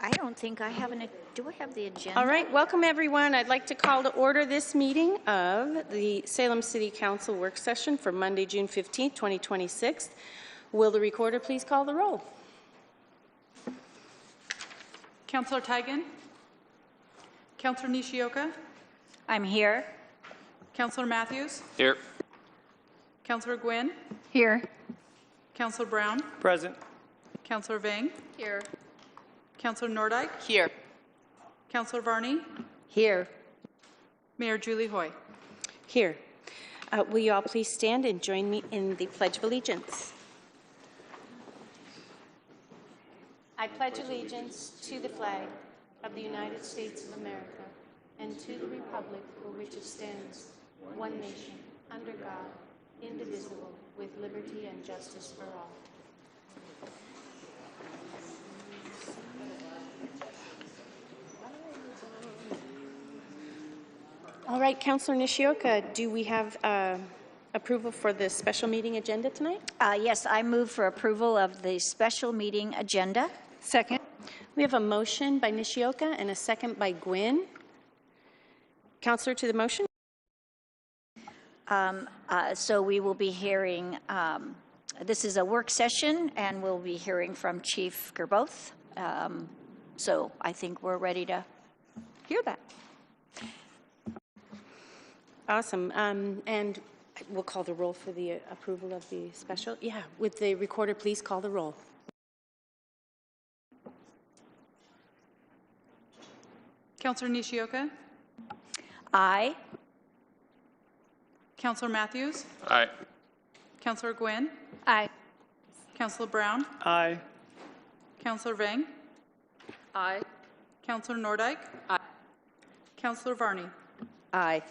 I don't think I have do I have the agenda? All right, welcome everyone. I'd like to call to order this meeting of the Salem City Council work session for Monday, June 15th, 2026. Will the recorder please call the roll? Councillor Tigan? Councillor Nishioka? I'm here. Councillor Matthews? Here. Councillor Gwynn? Here. Councillor Brown? Present. Councillor Vang? Here. Councillor Nordyke? Here. Councillor Varney? Here. Mayor Julie Hoy. Here. Will you all please stand and join me in the Pledge of Allegiance? I pledge allegiance to the flag of the United States of America and to the republic for which it stands, one nation, under God, indivisible, with liberty and justice for all. All right, Councillor Nishioka, do we have approval for the special meeting agenda tonight? Yes, I move for approval of the special meeting agenda. Second. We have a motion by Nishioka and a second by Gwynn. Councillor, to the motion. So we will be hearing, this is a work session, and we'll be hearing from Chief Gerboth. So I think we're ready to hear that. Awesome. And we'll call the roll for the approval of the special. Yeah, would the recorder please call the roll? Councillor Nishioka? Aye. Councillor Matthews? Aye. Councillor Gwynn? Aye. Councillor Brown? Aye. Councillor Vang? Aye. Councillor Nordyke? Aye. Councillor Varney? Aye.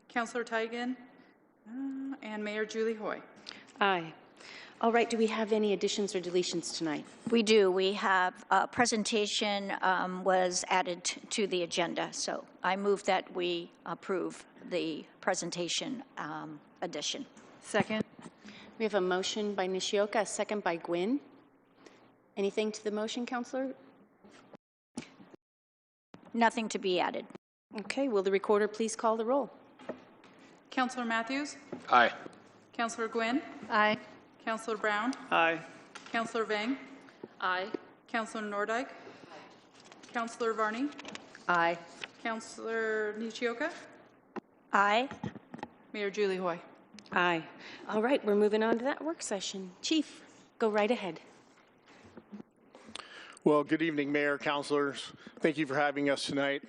Councillor Tigan? And Mayor Julie Hoy. Aye. All right, do we have any additions or deletions tonight? We do. We have a presentation was added to the agenda. So I move that we approve the presentation addition. Second. We have a motion by Nishioka, a second by Gwynn. Anything to the motion, Councillor? Nothing to be added. Okay, will the recorder please call the roll? Councillor Matthews? Aye. Councillor Gwynn? Aye. Councillor Brown? Aye. Councillor Vang? Aye. Councillor Nordyke? Councillor Varney? Aye. Councillor Nishioka? Aye. Mayor Julie Hoy. Aye. All right, we're moving on to that work session. Chief, go right ahead. Well, good evening, Mayor, councilors. Thank you for having us tonight.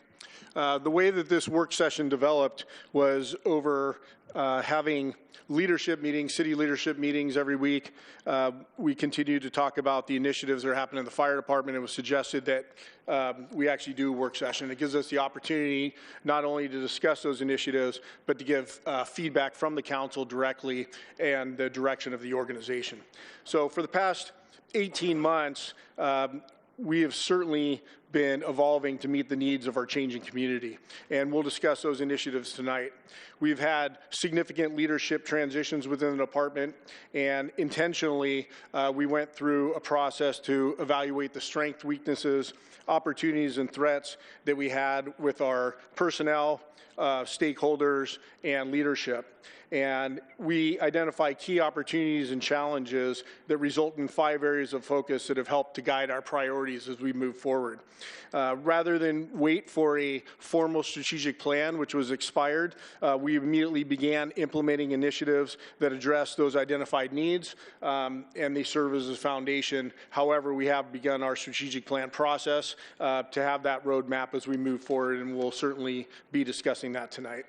The way that this work session developed was over having leadership meetings, city leadership meetings every week. We continue to talk about the initiatives that are happening in the fire department. It was suggested that we actually do a work session. It gives us the opportunity not only to discuss those initiatives, but to give feedback from the council directly and the direction of the organization. So for the past 18 months, we have certainly been evolving to meet the needs of our changing community, and we'll discuss those initiatives tonight. We've had significant leadership transitions within the department, and intentionally we went through a process to evaluate the strengths, weaknesses, opportunities, and threats that we had with our personnel, stakeholders, and leadership. And we identify key opportunities and challenges that result in 5 areas of focus that have helped to guide our priorities as we move forward. Rather than wait for a formal strategic plan, which was expired, we immediately began implementing initiatives that address those identified needs, and they serve as a foundation. However, we have begun our strategic plan process to have that roadmap as we move forward, and we'll certainly be discussing that tonight.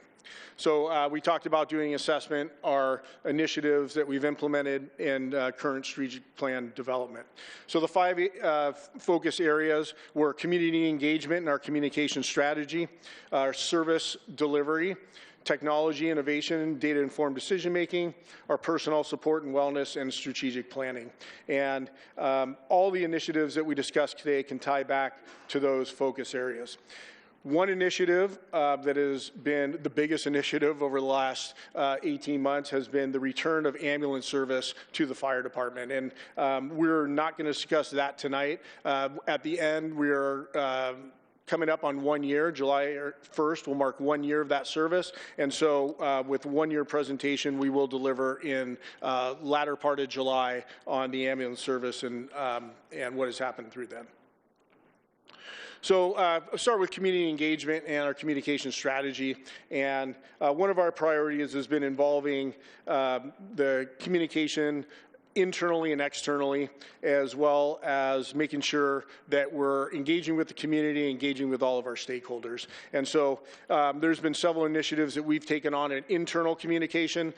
So we talked about doing assessment, our initiatives that we've implemented in current strategic plan development. So the 5 focus areas were community engagement and our communication strategy, our service delivery, technology, innovation, data-informed decision-making, our personnel support and wellness, and strategic planning. And all the initiatives that we discussed today can tie back to those focus areas. One initiative that has been the biggest initiative over the last 18 months has been the return of ambulance service to the fire department. And we're not going to discuss that tonight. At the end, we're coming up on 1 year. July 1st will mark 1 year of that service. And so with 1 year presentation, we will deliver in latter part of July on the ambulance service and what has happened through then. So I'll start with community engagement and our communication strategy. And one of our priorities has been involving the communication internally and externally, as well as making sure that we're engaging with the community, engaging with all of our stakeholders. And so there's been several initiatives that we've taken on in internal communication.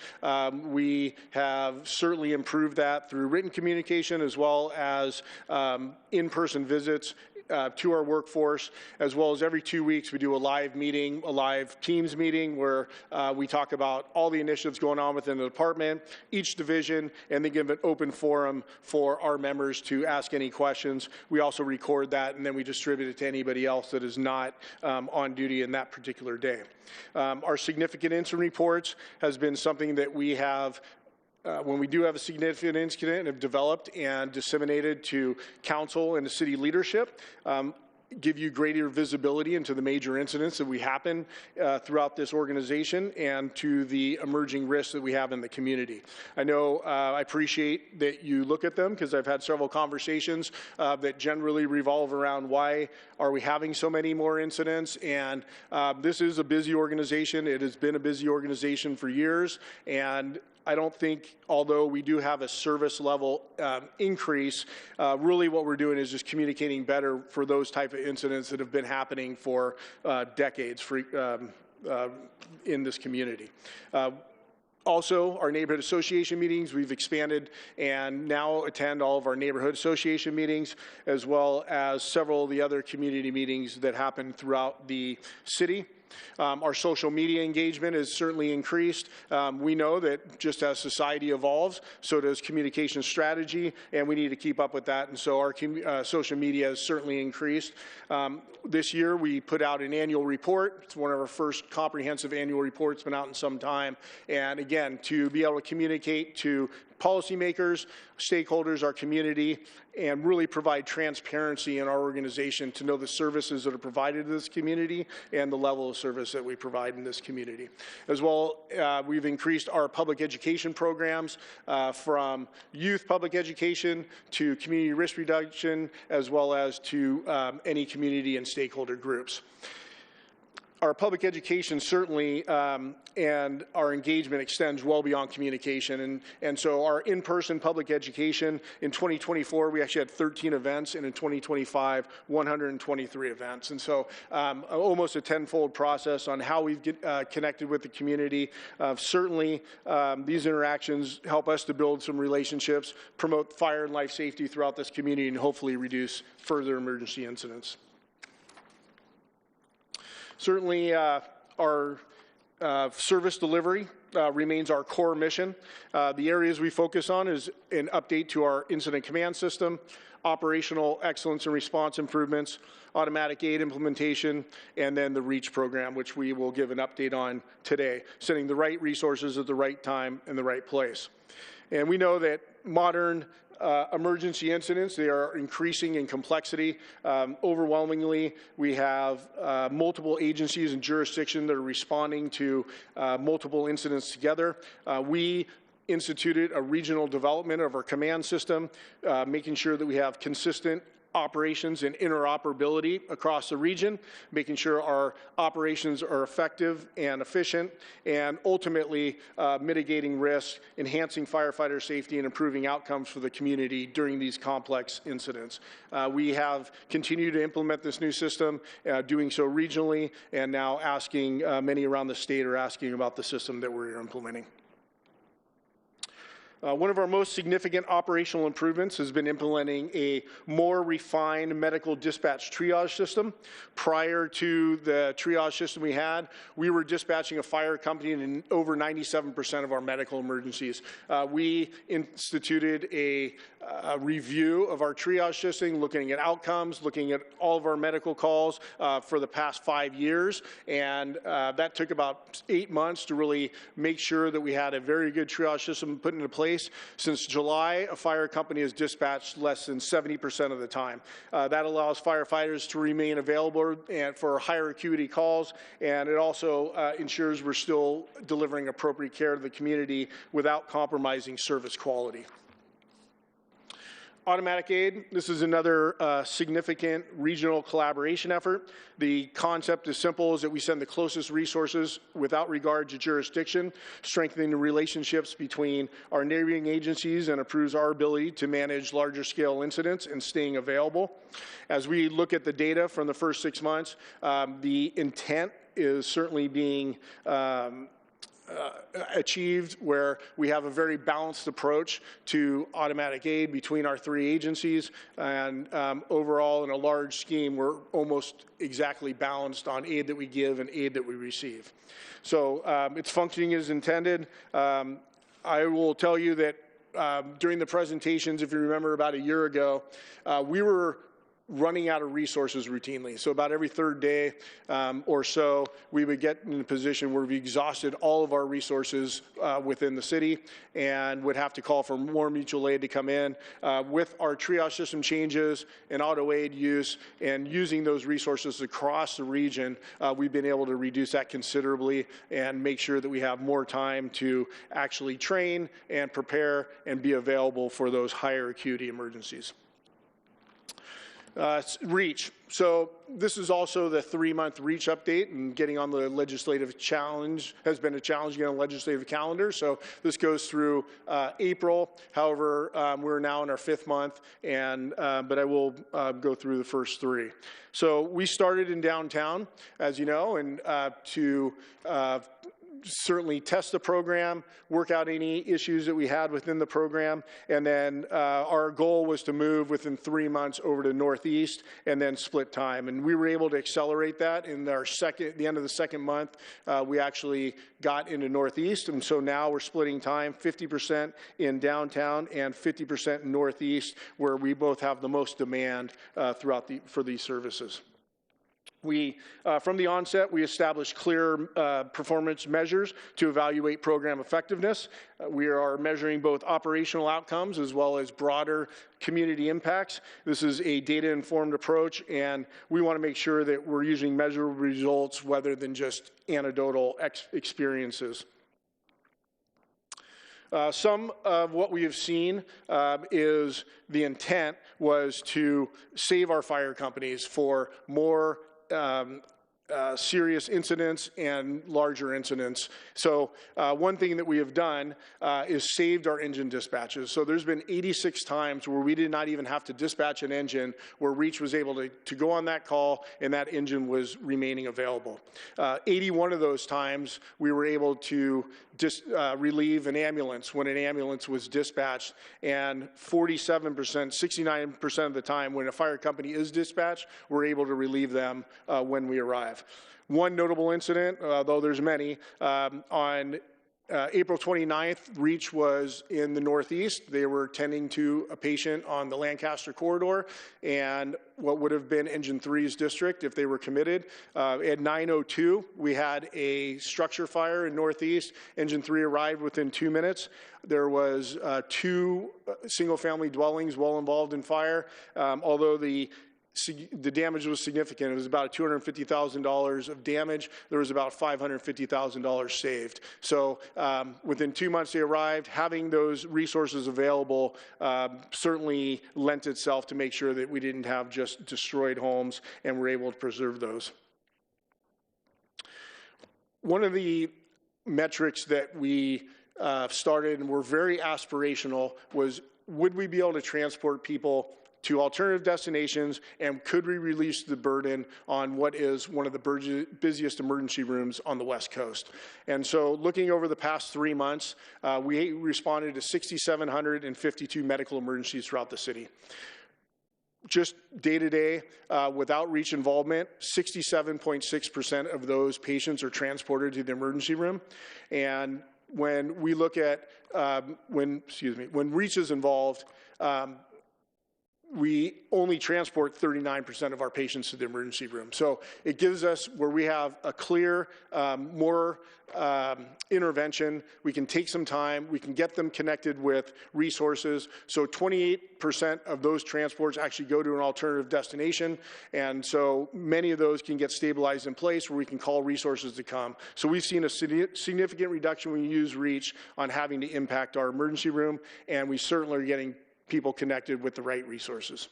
We have certainly improved that through written communication, as well as in-person visits to our workforce, as well as every 2 weeks we do a live meeting, a live Teams meeting where we talk about all the initiatives going on within the department, each division, and then give an open forum for our members to ask any questions. We also record that and then we distribute it to anybody else that is not on duty in that particular day. Our significant incident reports has been something that we have when we do have a significant incident, have developed and disseminated to council and the city leadership, give you greater visibility into the major incidents that we happen throughout this organization and to the emerging risks that we have in the community. I know I appreciate that you look at them because I've had several conversations that generally revolve around why are we having so many more incidents, and this is a busy organization. It has been a busy organization for years, and I don't think, although we do have a service level increase, really what we're doing is just communicating better for those type of incidents that have been happening for decades in this community. Also, our neighborhood association meetings, we've expanded and now attend all of our neighborhood association meetings, as well as several of the other community meetings that happen throughout the city. Our social media engagement has certainly increased. We know that just as society evolves, so does communication strategy, and we need to keep up with that. And so our social media has certainly increased. This year, we put out an annual report. It's one of our first comprehensive annual reports, been out in some time. And again, to be able to communicate to policymakers, stakeholders, our community, and really provide transparency in our organization to know the services that are provided to this community and the level of service that we provide in this community. As well, we've increased our public education programs from youth public education to community risk reduction, as well as to any community and stakeholder groups. Our public education certainly and our engagement extends well beyond communication. And so our in-person public education in 2024, we actually had 13 events, and in 2025, 123 events. And so almost a tenfold process on how we've connected with the community. Certainly, these interactions help us to build some relationships, promote fire and life safety throughout this community, and hopefully reduce further emergency incidents. Certainly, our service delivery remains our core mission. The areas we focus on is an update to our incident command system, operational excellence and response improvements, automatic aid implementation, and then the REACH program, which we will give an update on today, sending the right resources at the right time in the right place. And we know that modern emergency incidents, they are increasing in complexity. Overwhelmingly, we have multiple agencies and jurisdictions that are responding to multiple incidents together. We instituted a regional development of our command system, making sure that we have consistent operations and interoperability across the region, making sure our operations are effective and efficient, and ultimately mitigating risk, enhancing firefighter safety, and improving outcomes for the community during these complex incidents. We have continued to implement this new system, doing so regionally, and now asking, many around the state are asking about the system that we're implementing. One of our most significant operational improvements has been implementing a more refined medical dispatch triage system. Prior to the triage system we were dispatching a fire company in over 97% of our medical emergencies. We instituted a review of our triage system, looking at outcomes, looking at all of our medical calls for the past 5 years, and that took about 8 months to really make sure that we had a very good triage system put into place. Since July, a fire company is dispatched less than 70% of the time. That allows firefighters to remain available and for higher acuity calls, and it also ensures we're still delivering appropriate care to the community without compromising service quality. Automatic aid, this is another significant regional collaboration effort. The concept is simple, is that we send the closest resources without regard to jurisdiction, strengthening the relationships between our neighboring agencies and improves our ability to manage larger scale incidents and staying available. As we look at the data from the first 6 months, the intent is certainly being achieved, where we have a very balanced approach to automatic aid between our 3 agencies, and overall in a large scheme we're almost exactly balanced on aid that we give and aid that we receive. So it's functioning as intended. I will tell you that during the presentations, if you remember about a year ago, we were running out of resources routinely. So about every 3rd day or so, we would get in a position where we exhausted all of our resources within the city and would have to call for more mutual aid to come in. With our triage system changes and auto aid use and using those resources across the region, we've been able to reduce that considerably and make sure that we have more time to actually train and prepare and be available for those higher acuity emergencies. REACH. So this is also the 3-month REACH update, and getting on the legislative challenge has been a challenge to get on the legislative calendar. So this goes through April. However, we're now in our 5th month, and but I will go through the first 3. So we started in downtown, as you know, and to certainly test the program, work out any issues that we had within the program, and then our goal was to move within 3 months over to Northeast and then split time. And we were able to accelerate that in the end of the 2nd month. We actually got into Northeast, and so now we're splitting time 50% in downtown and 50% in Northeast, where we both have the most demand for these services. From the onset, we established clear performance measures to evaluate program effectiveness. We are measuring both operational outcomes as well as broader community impacts. This is a data-informed approach, and we want to make sure that we're using measurable results rather than just anecdotal experiences. Some of what we have seen is the intent was to save our fire companies for more serious incidents and larger incidents. So one thing that we have done is saved our engine dispatches. So there's been 86 times where we did not even have to dispatch an engine, where REACH was able to go on that call and that engine was remaining available. 81 of those times we were able to relieve an ambulance when an ambulance was dispatched, and 47%, 69% of the time when a fire company is dispatched, we're able to relieve them when we arrive. One notable incident, though there's many, on April 29th, REACH was in the Northeast. They were tending to a patient on the Lancaster corridor and what would have been Engine 3's district if they were committed. At 9:02, we had a structure fire in Northeast. Engine 3 arrived within 2 minutes. There was 2 single-family dwellings well involved in fire, although the damage was significant. It was about $250,000 of damage. There was about $550,000 saved. So within 2 months they arrived. Having those resources available certainly lent itself to make sure that we didn't have just destroyed homes and were able to preserve those. One of the metrics that we started and were very aspirational was, would we be able to transport people to alternative destinations, and could we release the burden on what is one of the busiest emergency rooms on the West Coast? And so looking over the past 3 months, we responded to 6,752 medical emergencies throughout the city. Just day-to-day, with outreach involvement, 67.6% of those patients are transported to the emergency room. And when we look at, when REACH is involved, we only transport 39% of our patients to the emergency room. So it gives us where we have a clear, more intervention. We can take some time. We can get them connected with resources. So 28% of those transports actually go to an alternative destination. And so many of those can get stabilized in place where we can call resources to come. So we've seen a significant reduction when you use REACH on having to impact our emergency room. And we certainly are getting people connected with the right resources.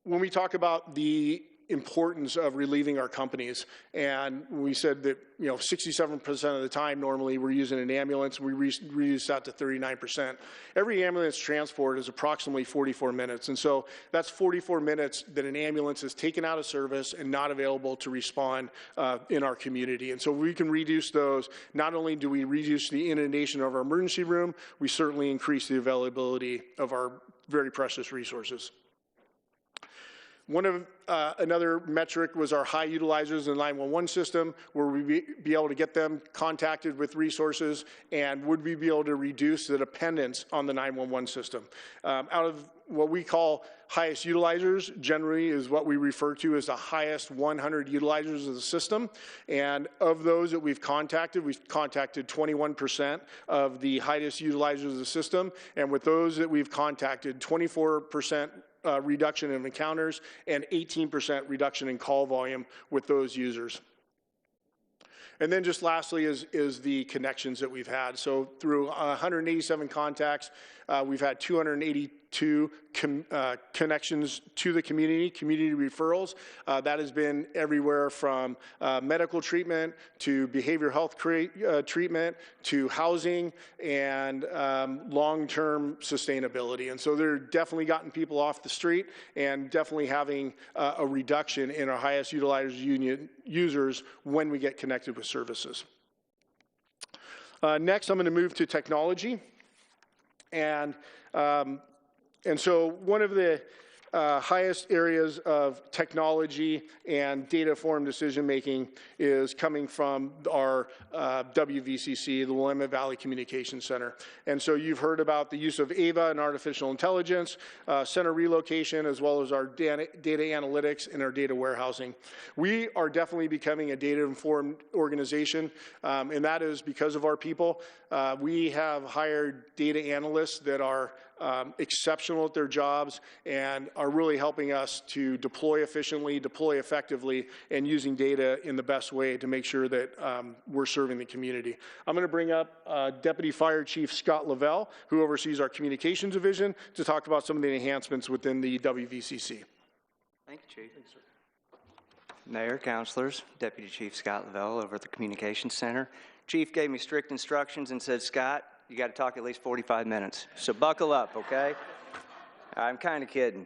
When we talk about the importance of relieving our companies, and we said that 67% of the time normally we're using an ambulance, we reduce that to 39%. Every ambulance transport is approximately 44 minutes, and so that's 44 minutes that an ambulance is taken out of service and not available to respond in our community. And so we can reduce those. Not only do we reduce the inundation of our emergency room, we certainly increase the availability of our very precious resources. Another metric was our high utilizers in the 911 system, where we'd be able to get them contacted with resources, and would we be able to reduce the dependence on the 911 system. Out of what we call highest utilizers, generally is what we refer to as the highest 100 utilizers of the system. And of those that we've contacted 21% of the highest utilizers of the system. And with those that we've contacted, 24% reduction in encounters and 18% reduction in call volume with those users. And then just lastly is the connections that we've had. So through 187 contacts, we've had 282 connections to the community referrals. That has been everywhere from medical treatment to behavioral health treatment to housing and long-term sustainability. And so they're definitely gotten people off the street and definitely having a reduction in our highest utilizers users when we get connected with services. Next, I'm going to move to technology. And so one of the highest areas of technology and data-informed decision-making is coming from our WVCC, the Willamette Valley Communications Center. And so you've heard about the use of AVA and artificial intelligence, center relocation, as well as our data analytics and our data warehousing. We are definitely becoming a data-informed organization, and that is because of our people. We have hired data analysts that are exceptional at their jobs and are really helping us to deploy efficiently, deploy effectively, and using data in the best way to make sure that we're serving the community. I'm going to bring up Deputy Fire Chief Scott Lavelle, who oversees our communications division, to talk about some of the enhancements within the WVCC. Thank you, Chief. Thanks, sir. Mayor, councilors, Deputy Chief Scott Lavelle over at the Communications Center. Chief gave me strict instructions and said, Scott, you got to talk at least 45 minutes. So buckle up, okay? I'm kind of kidding.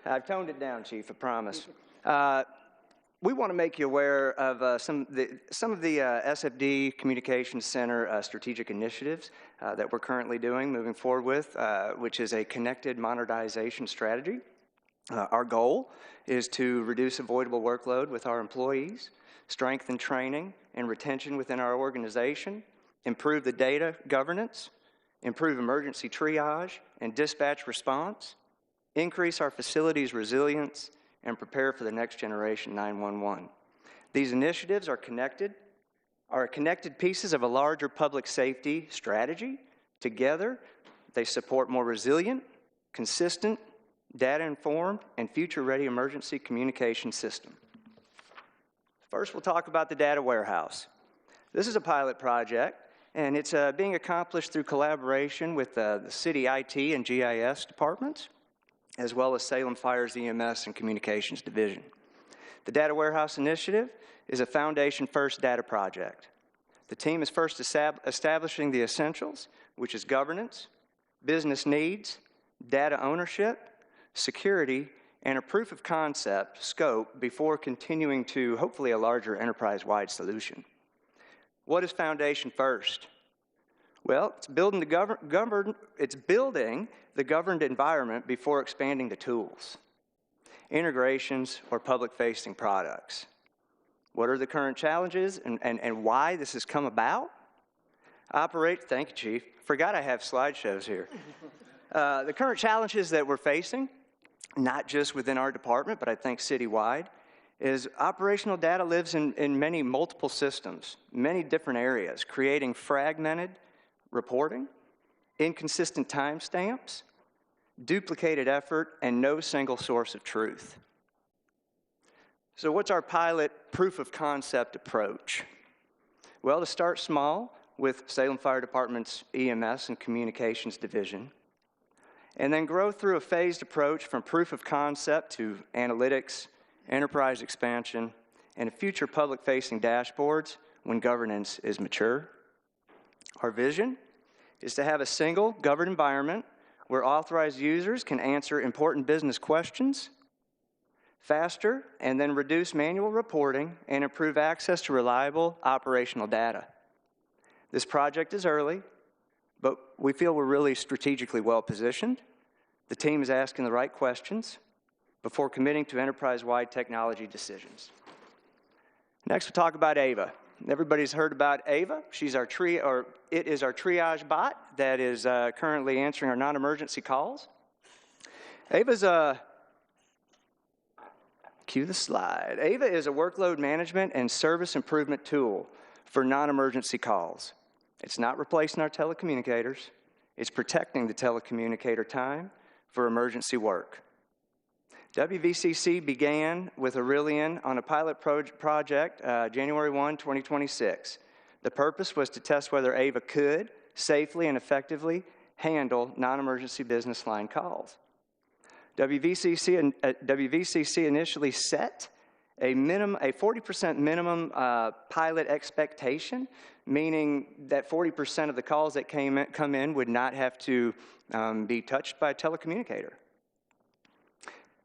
I've toned it down, Chief, I promise. We want to make you aware of some of the SFD Communications Center strategic initiatives that we're currently doing, moving forward with, which is a connected modernization strategy. Our goal is to reduce avoidable workload with our employees, strengthen training and retention within our organization, improve the data governance, improve emergency triage and dispatch response, increase our facilities' resilience, and prepare for the next generation 911. These initiatives are connected pieces of a larger public safety strategy. Together, they support more resilient, consistent, data-informed, and future-ready emergency communication system. First, we'll talk about the data warehouse. This is a pilot project, and it's being accomplished through collaboration with the city IT and GIS departments, as well as Salem Fire's EMS and Communications Division. The Data Warehouse Initiative is a foundation-first data project. The team is first establishing the essentials, which is governance, business needs, data ownership, security, and a proof of concept scope before continuing to hopefully a larger enterprise-wide solution. What is foundation first? Well, it's building the governed environment before expanding the tools, integrations, or public-facing products. What are the current challenges and why this has come about? Thank you, Chief. Forgot I have slideshows here. The current challenges that we're facing, not just within our department, but I think citywide, is operational data lives in many multiple systems, many different areas, creating fragmented reporting, inconsistent timestamps, duplicated effort, and no single source of truth. So what's our pilot proof of concept approach? Well, to start small with Salem Fire Department's EMS and Communications Division, and then grow through a phased approach from proof of concept to analytics, enterprise expansion, and future public-facing dashboards when governance is mature. Our vision is to have a single governed environment where authorized users can answer important business questions faster and then reduce manual reporting and improve access to reliable operational data. This project is early, but we feel we're really strategically well positioned. The team is asking the right questions before committing to enterprise-wide technology decisions. Next, we'll talk about Ava. Everybody's heard about Ava. It is our triage bot that is currently answering our non-emergency calls. Ava's cue the slide. Ava is a workload management and service improvement tool for non-emergency calls. It's not replacing our telecommunicators. It's protecting the telecommunicator time for emergency work. WVCC began with Aurelian on a pilot project January 1, 2026. The purpose was to test whether Ava could safely and effectively handle non-emergency business line calls. WVCC initially set a 40% minimum pilot expectation, meaning that 40% of the calls that come in would not have to be touched by a telecommunicator.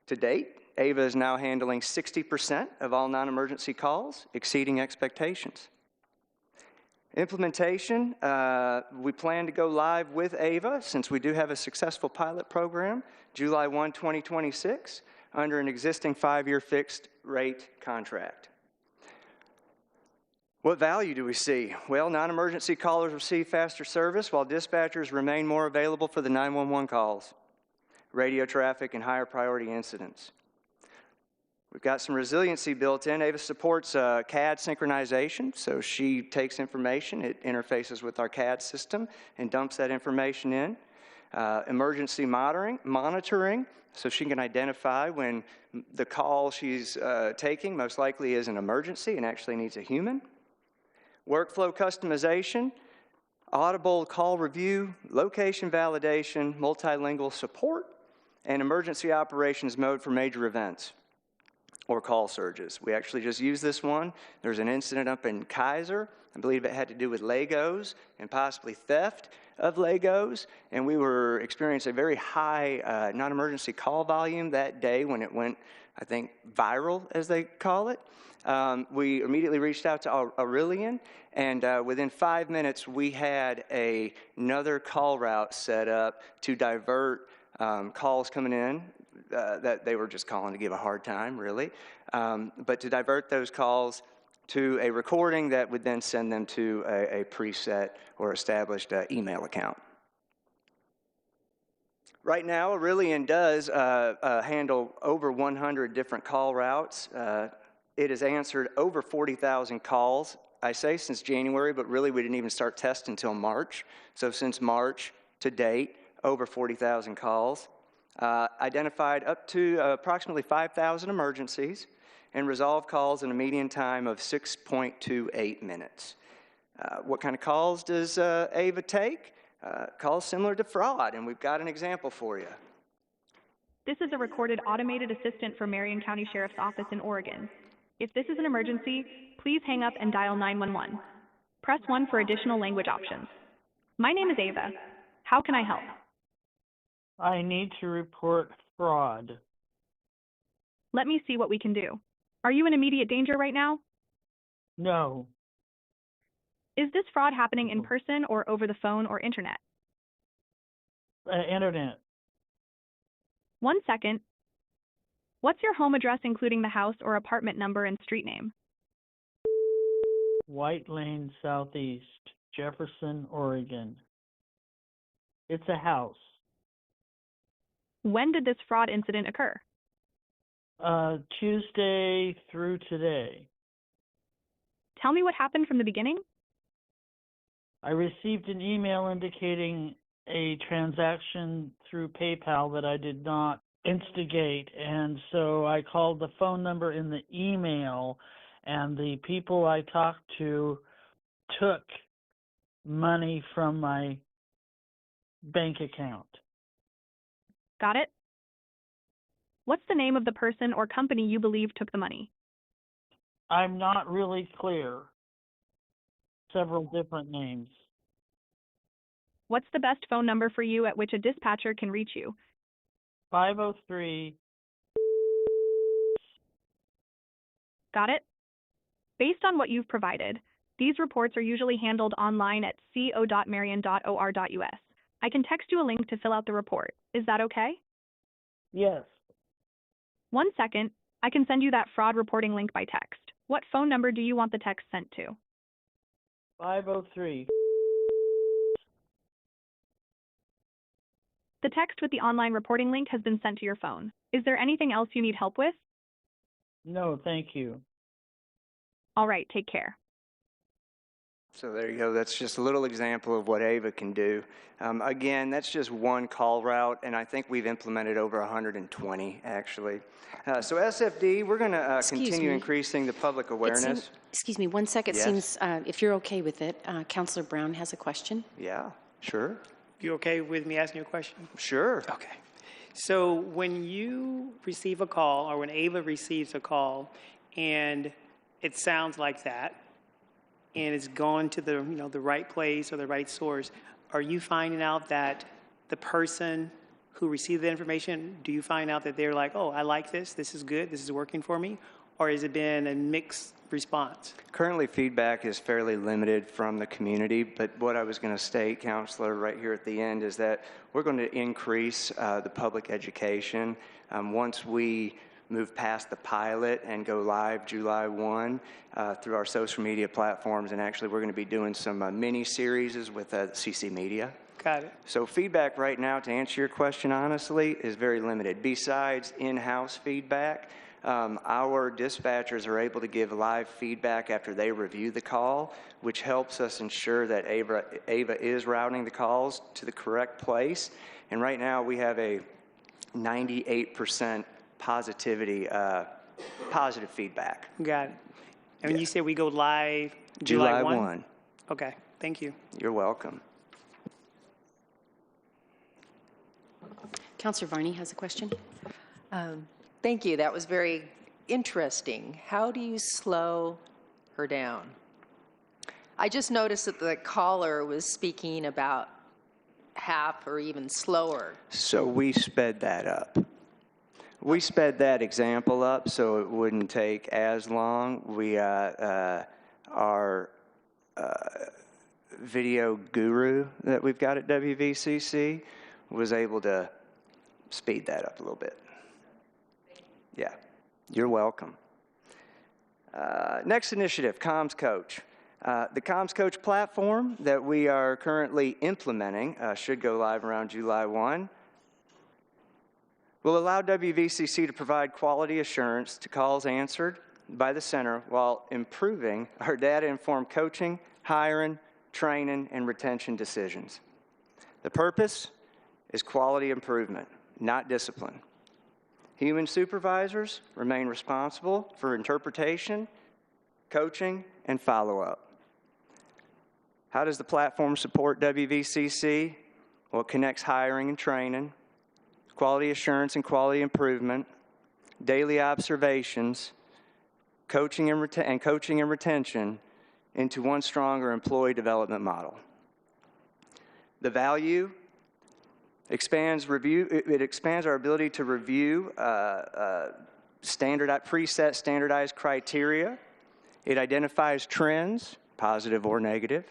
To date, Ava is now handling 60% of all non-emergency calls, exceeding expectations. Implementation, we plan to go live with Ava, since we do have a successful pilot program, July 1, 2026, under an existing 5-year fixed rate contract. What value do we see? Well, non-emergency callers receive faster service while dispatchers remain more available for the 911 calls, radio traffic, and higher priority incidents. We've got some resiliency built in. Ava supports CAD synchronization, so she takes information, it interfaces with our CAD system, and dumps that information in. Emergency monitoring, so she can identify when the call she's taking most likely is an emergency and actually needs a human. Workflow customization, audible call review, location validation, multilingual support, and emergency operations mode for major events or call surges. We actually just used this one. There's an incident up in Kaiser. I believe it had to do with Legos and possibly theft of Legos, and we were experiencing a very high non-emergency call volume that day when it went, I think, viral, as they call it. We immediately reached out to Aurelian, and within 5 minutes, we had another call route set up to divert calls coming in that they were just calling to give a hard time, really, but to divert those calls to a recording that would then send them to a preset or established email account. Right now, Aurelian does handle over 100 different call routes. It has answered over 40,000 calls, I say since January, but really we didn't even start testing until March. So since March to date, over 40,000 calls. Identified up to approximately 5,000 emergencies and resolved calls in a median time of 6.28 minutes. What kind of calls does Ava take? Calls similar to fraud, and we've got an example for you. This is a recorded automated assistant from Marion County Sheriff's Office in Oregon. If this is an emergency, please hang up and dial 911. Press 1 for additional language options. My name is Ava. How can I help? I need to report fraud. Let me see what we can do. Are you in immediate danger right now? No, Is this fraud happening in person or over the phone or internet? internet. 1 second. What's your home address, including the house or apartment number and street name? White Lane Southeast, Jefferson, Oregon. It's a house. When did this fraud incident occur? Tuesday through today. Tell me what happened from the beginning. I received an email indicating a transaction through PayPal that I did not instigate, and so I called the phone number in the email, and the people I talked to took money from my bank account. Got it? What's the name of the person or company you believe took the money? I'm not really clear. Several different names. What's the best phone number for you at which a dispatcher can reach you? 503. Got it? Based on what you've provided, these reports are usually handled online at co.marion.or.us. I can text you a link to fill out the report. Is that okay? Yes. 1 second. I can send you that fraud reporting link by text. What phone number do you want the text sent to? 503. The text with the online reporting link has been sent to your phone. Is there anything else you need help with? No, thank you. All right, take care. So there you go. That's just a little example of what AVA can do. Again, that's just one call route, and I think we've implemented over 120, actually. So SFD, we're going to continue increasing the public awareness. Excuse me, 1 second. Yes. Seems, if you're okay with it, Councilor Brown has a question. Yeah, sure. You okay with me asking you a question? Sure. Okay. So when you receive a call, or when AVA receives a call, and it sounds like that, and it's gone to the the right place or the right source, are you finding out that the person who received the information, do you find out that they're like, oh, I like this is good, this is working for me? Or has it been a mixed response? Currently, feedback is fairly limited from the community, but what I was going to state, Counselor, right here at the end is that we're going to increase the public education. Once we move past the pilot and go live July 1 through our social media platforms, and actually we're going to be doing some mini-series with CC Media. Got it. So feedback right now, to answer your question honestly, is very limited. Besides in-house feedback, our dispatchers are able to give live feedback after they review the call, which helps us ensure that AVA is routing the calls to the correct place. And right now we have a 98% positive feedback. Got it. And when you say we go live July July 1. Okay, thank you. You're welcome. Councilor Varney has a question. Thank you. That was very interesting. How do you slow her down? I just noticed that the caller was speaking about half or even slower. So we sped that up. We sped that example up so it wouldn't take as long. We our video guru that we've got at WVCC was able to speed that up a little bit. Yeah, you're welcome. Next initiative, Comms Coach. The Comms Coach platform that we are currently implementing should go live around July 1. Will allow WVCC to provide quality assurance to calls answered by the center while improving our data-informed coaching, hiring, training, and retention decisions. The purpose is quality improvement, not discipline. Human supervisors remain responsible for interpretation, coaching, and follow-up. How does the platform support WVCC? Well, it connects hiring and training, quality assurance and quality improvement, daily observations, coaching and retention into one stronger employee development model. The value It expands our ability to review preset standardized criteria. It identifies trends, positive or negative,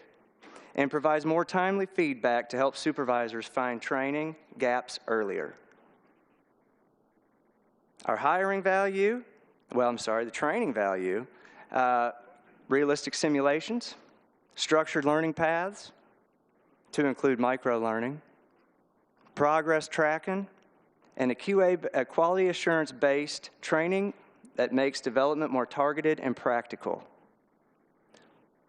and provides more timely feedback to help supervisors find training gaps earlier. Our hiring value, the training value, realistic simulations, structured learning paths to include micro-learning, progress tracking, and a quality assurance-based training that makes development more targeted and practical.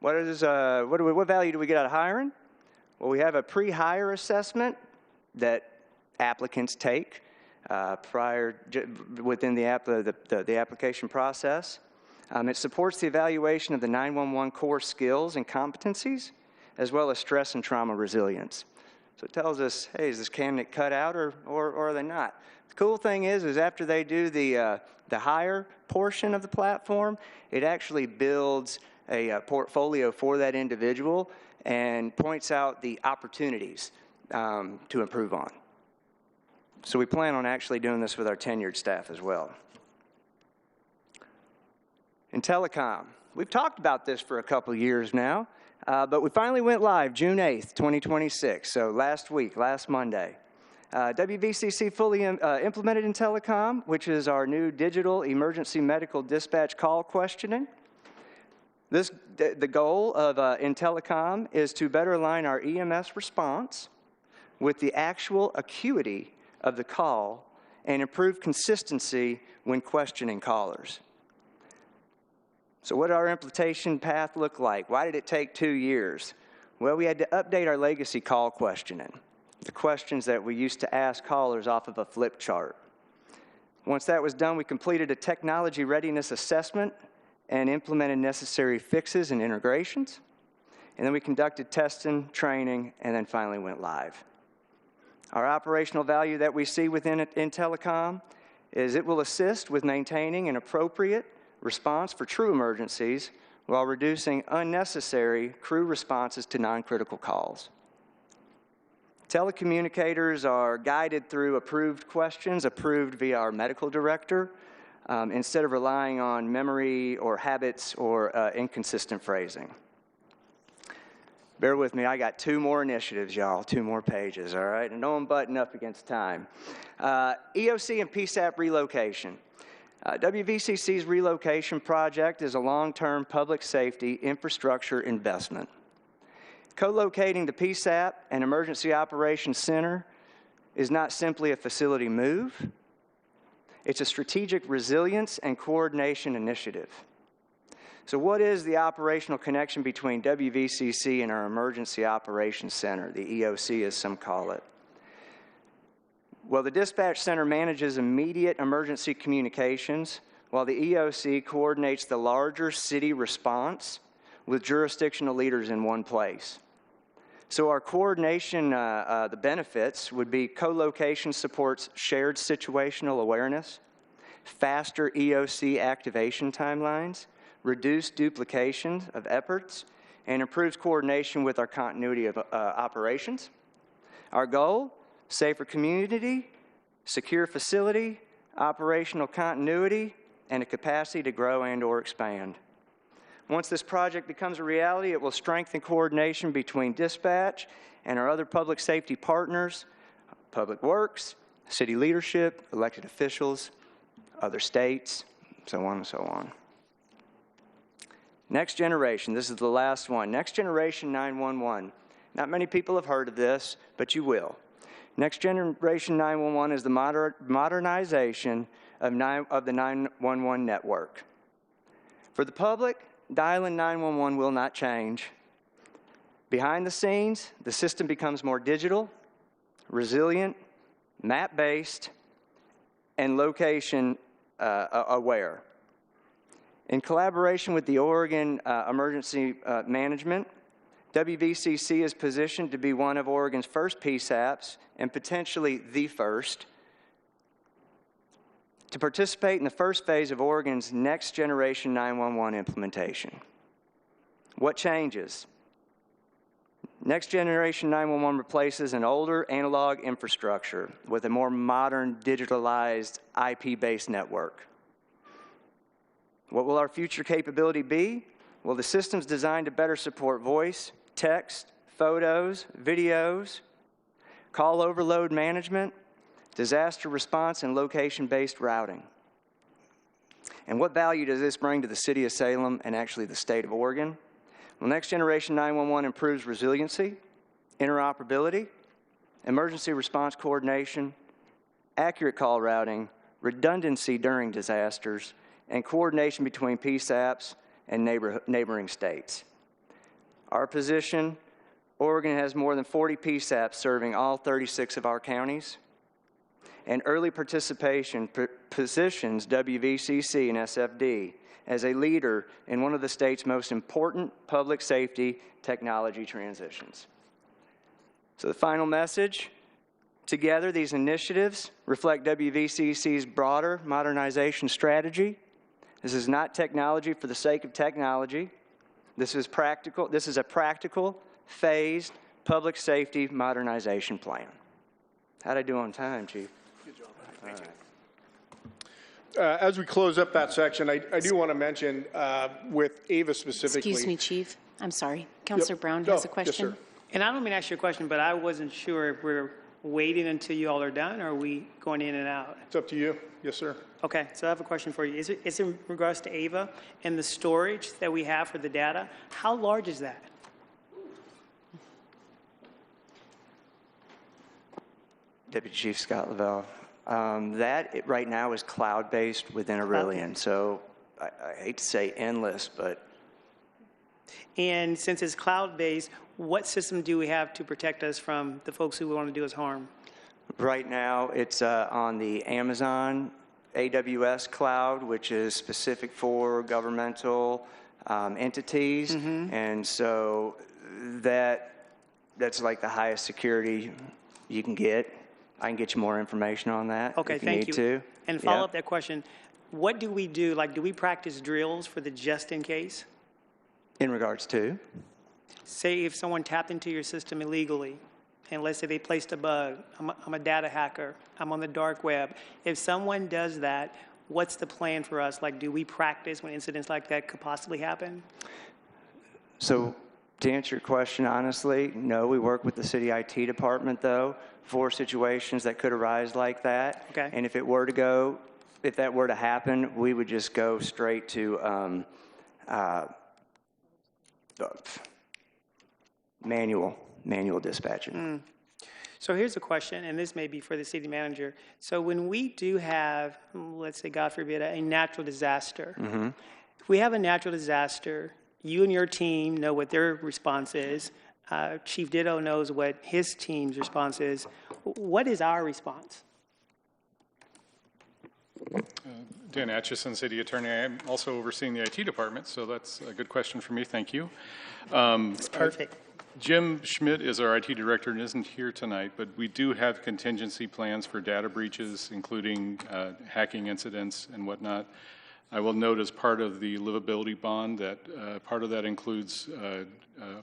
What value do we get out of hiring? Well, we have a pre-hire assessment that applicants take within the application process. It supports the evaluation of the 911 core skills and competencies, as well as stress and trauma resilience. So it tells us, hey, is this candidate cut out or are they not? The cool thing is after they do the hire portion of the platform, it actually builds a portfolio for that individual and points out the opportunities to improve on. So we plan on actually doing this with our tenured staff as well. In telecom, we've talked about this for a couple of years now, but we finally went live June 8th, 2026, so last Monday. WVCC fully implemented in telecom, which is our new digital emergency medical dispatch call questioning. The goal of in telecom is to better align our EMS response with the actual acuity of the call and improve consistency when questioning callers. So what did our implementation path look like? Why did it take 2 years? Well, we had to update our legacy call questioning, the questions that we used to ask callers off of a flip chart. Once that was done, we completed a technology readiness assessment and implemented necessary fixes and integrations. And then we conducted testing, training, and then finally went live. Our operational value that we see within it in telecom is it will assist with maintaining an appropriate response for true emergencies while reducing unnecessary crew responses to non-critical calls. Telecommunicators are guided through approved questions approved via our medical director instead of relying on memory or habits or inconsistent phrasing. Bear with me, I got 2 more initiatives, y'all, 2 more pages, all right? And no, I'm butting up against time. EOC and PSAP relocation. WVCC's relocation project is a long-term public safety infrastructure investment. Co-locating the PSAP and Emergency Operations Center is not simply a facility move. It's a strategic resilience and coordination initiative. So what is the operational connection between WVCC and our Emergency Operations Center, the EOC as some call it? Well, the dispatch center manages immediate emergency communications, while the EOC coordinates the larger city response with jurisdictional leaders in one place. So our coordination, the benefits would be co-location supports shared situational awareness, faster EOC activation timelines, reduced duplication of efforts, and improves coordination with our continuity of operations. Our goal, safer community, secure facility, operational continuity, and a capacity to grow and or expand. Once this project becomes a reality, it will strengthen coordination between dispatch and our other public safety partners, public works, city leadership, elected officials, other states, so on and so on. Next generation, this is the last one. Next generation 911. Not many people have heard of this, but you will. Next generation 911 is the modernization of the 911 network. For the public, dialing 911 will not change. Behind the scenes, the system becomes more digital, resilient, map-based, and location aware. In collaboration with the Oregon Emergency Management, WVCC is positioned to be one of Oregon's first PSAPs, and potentially the first, to participate in the first phase of Oregon's next generation 911 implementation. What changes? Next Generation 911 replaces an older analog infrastructure with a more modern digitalized IP-based network. What will our future capability be? Well, the system's designed to better support voice, text, photos, videos, call overload management, disaster response, and location-based routing. And what value does this bring to the city of Salem and actually the state of Oregon? Well, Next Generation 911 improves resiliency, interoperability, emergency response coordination, accurate call routing, redundancy during disasters, and coordination between PSAPs and neighboring states. Our position, Oregon has more than 40 PSAPs serving all 36 of our counties, and early participation positions WVCC and SFD as a leader in one of the state's most important public safety technology transitions. So the final message, together these initiatives reflect WVCC's broader modernization strategy. This is not technology for the sake of technology. This is a practical, phased public safety modernization plan. How'd I do on time, Chief? Good job. Thank you. As we close up that section, I do want to mention with Ava specifically. Excuse me, Chief. I'm sorry. Councilor Brown has a question. Yes, sir. And I don't mean to ask you a question, but I wasn't sure if we're waiting until you all are done, or are we going in and out? It's up to you. Yes, sir. Okay, so I have a question for you. It's in regards to Ava and the storage that we have for the data. How large is that? Deputy Chief Scott Lavelle. Right now is cloud-based within Aurelian, so I hate to say endless, but. And since it's cloud-based, what system do we have to protect us from the folks who want to do us harm? Right now, it's on the Amazon AWS cloud, which is specific for governmental entities, and so that's like the highest security you can get. I can get you more information on that. Okay, if you thank need you. to. And follow up that question, what do we do? Like, do we practice drills for the just in case? In regards to? Say if someone tapped into your system illegally, and let's say they placed a bug, I'm a data hacker, I'm on the dark web. If someone does that, what's the plan for us? Like, do we practice when incidents like that could possibly happen? So to answer your question honestly, no, we work with the city IT department though for situations that could arise like that. Okay. And if that were to happen, we would just go straight to manual dispatching. So here's a question, and this may be for the city manager. So when we do have, let's say, God forbid, a natural disaster, if we have a natural disaster, you and your team know what their response is. Chief Ditto knows what his team's response is. What is our response? Dan Atchison, City Attorney. I'm also overseeing the IT department, so that's a good question for me. Thank you. It's perfect. Jim Schmidt is our IT director and isn't here tonight, but we do have contingency plans for data breaches, including hacking incidents and whatnot. I will note as part of the livability bond that part of that includes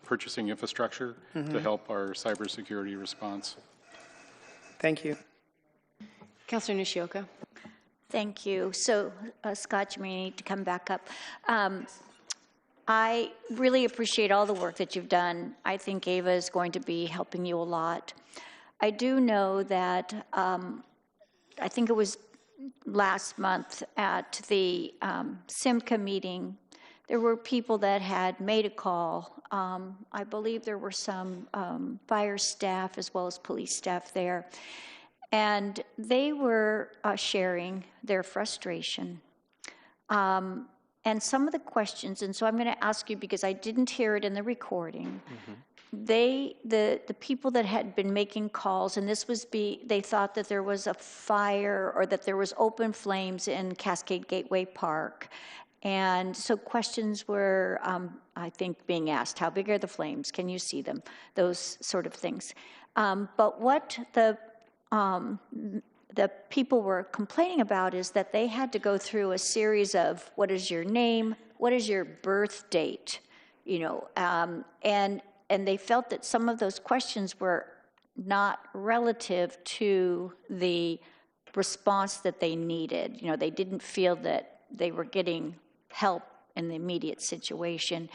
purchasing infrastructure to help our cybersecurity response. Thank you. Councilor Nishioka. Thank you. So, Scott, you may need to come back up. I really appreciate all the work that you've done. I think Ava is going to be helping you a lot. I do know that I think it was last month at the SIMCA meeting, there were people that had made a call. I believe there were some fire staff as well as police staff there. And they were sharing their frustration and some of the questions. And so I'm going to ask you, because I didn't hear it in the recording. The people that had been making calls, and they thought that there was a fire or that there was open flames in Cascade Gateway Park. And so questions were, I think, being asked. How big are the flames? Can you see them? Those sort of things. But what the people were complaining about is that they had to go through a series of, what is your name? What is your birth date? And and they felt that some of those questions were not relative to the response that they needed. You know, they didn't feel that they were getting help in the immediate situation.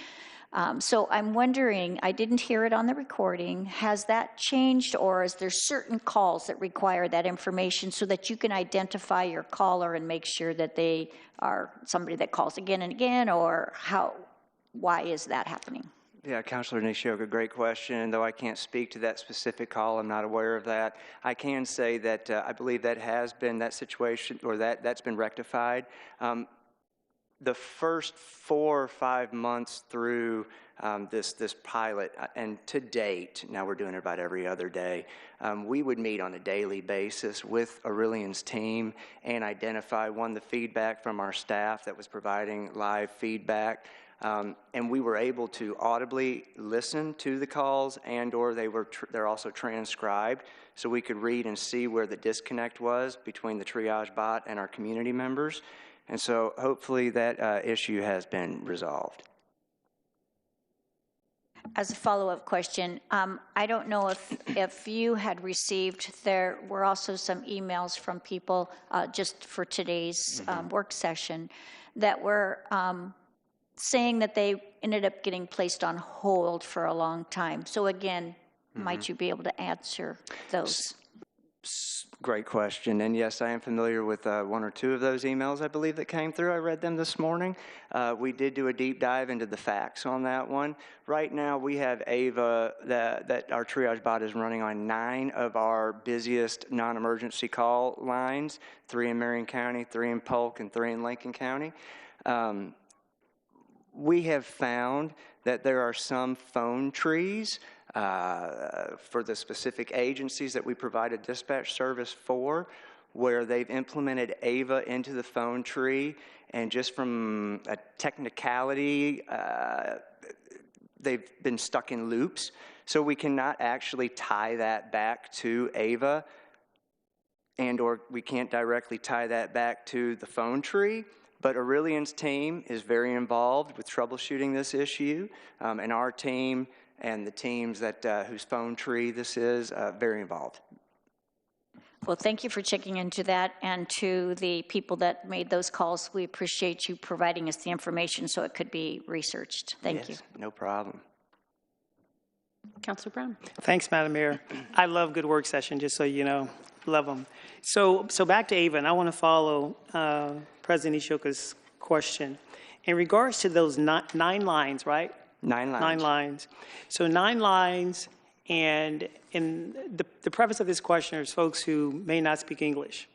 So I'm wondering, I didn't hear it on the recording, has that changed, or is there certain calls that require that information so that you can identify your caller and make sure that they are somebody that calls again and again, or why is that happening? Yeah, Councilor Nishioka, great question. Though I can't speak to that specific call, I'm not aware of that. I can say that I believe that has been that situation, or that's been rectified. The first 4 or 5 months through this pilot, and to date, now we're doing it about every other day, we would meet on a daily basis with Aurelian's team and identify, the feedback from our staff that was providing live feedback. And we were able to audibly listen to the calls, and/or they're also transcribed, so we could read and see where the disconnect was between the triage bot and our community members. And so hopefully that issue has been resolved. As a follow-up question, I don't know if you had received, there were also some emails from people just for today's work session that were saying that they ended up getting placed on hold for a long time. So again, might you be able to answer those? Great question. And yes, I am familiar with 1 or 2 of those emails, I believe, that came through. I read them this morning. We did do a deep dive into the facts on that one. Right now, we have Ava that our triage bot is running on 9 of our busiest non-emergency call lines, 3 in Marion County, 3 in Polk, and 3 in Lincoln County. We have found that there are some phone trees for the specific agencies that we provide a dispatch service for, where they've implemented Ava into the phone tree, and just from a technicality, they've been stuck in loops. So we cannot actually tie that back to Ava, and/or we can't directly tie that back to the phone tree. But Aurelian's team is very involved with troubleshooting this issue, and our team and the teams that whose phone tree this is, very involved. Well, thank you for checking into that, and to the people that made those calls, we appreciate you providing us the information so it could be researched. Thank you. No problem. Councilor Brown. Thanks, Madam Mayor. I love good work session, just so you know. Love them. So back to Ava, and I want to follow President Nishioka's question. In regards to those 9 lines, right? 9 lines. 9 lines. So 9 lines, and in the preface of this question is folks who may not speak English.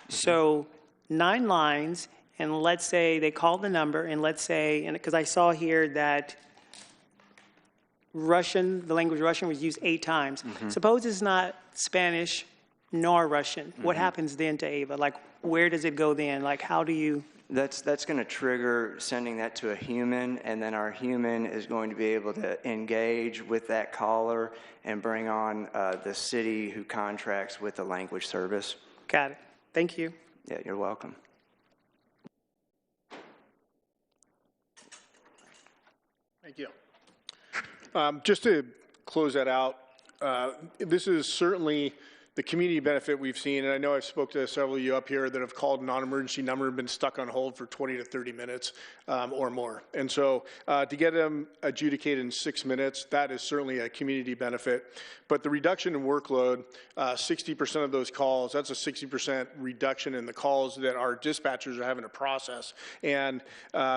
So 9 lines, and let's say they call the number, and let's say, and because I saw here that the language Russian was used 8 times. Suppose it's not Spanish nor Russian. What happens then to Ava? Like, where does it go then? Like, how do you? That's going to trigger sending that to a human, and then our human is going to be able to engage with that caller and bring on the city who contracts with the language service. Got it. Thank you. Yeah, you're welcome. Thank you. Just to close that out, this is certainly the community benefit we've seen, and I know I've spoke to several of you up here that have called a non-emergency number and been stuck on hold for 20 to 30 minutes or more. And so to get them adjudicated in 6 minutes, that is certainly a community benefit. But the reduction in workload, 60% of those calls, that's a 60% reduction in the calls that our dispatchers are having to process. And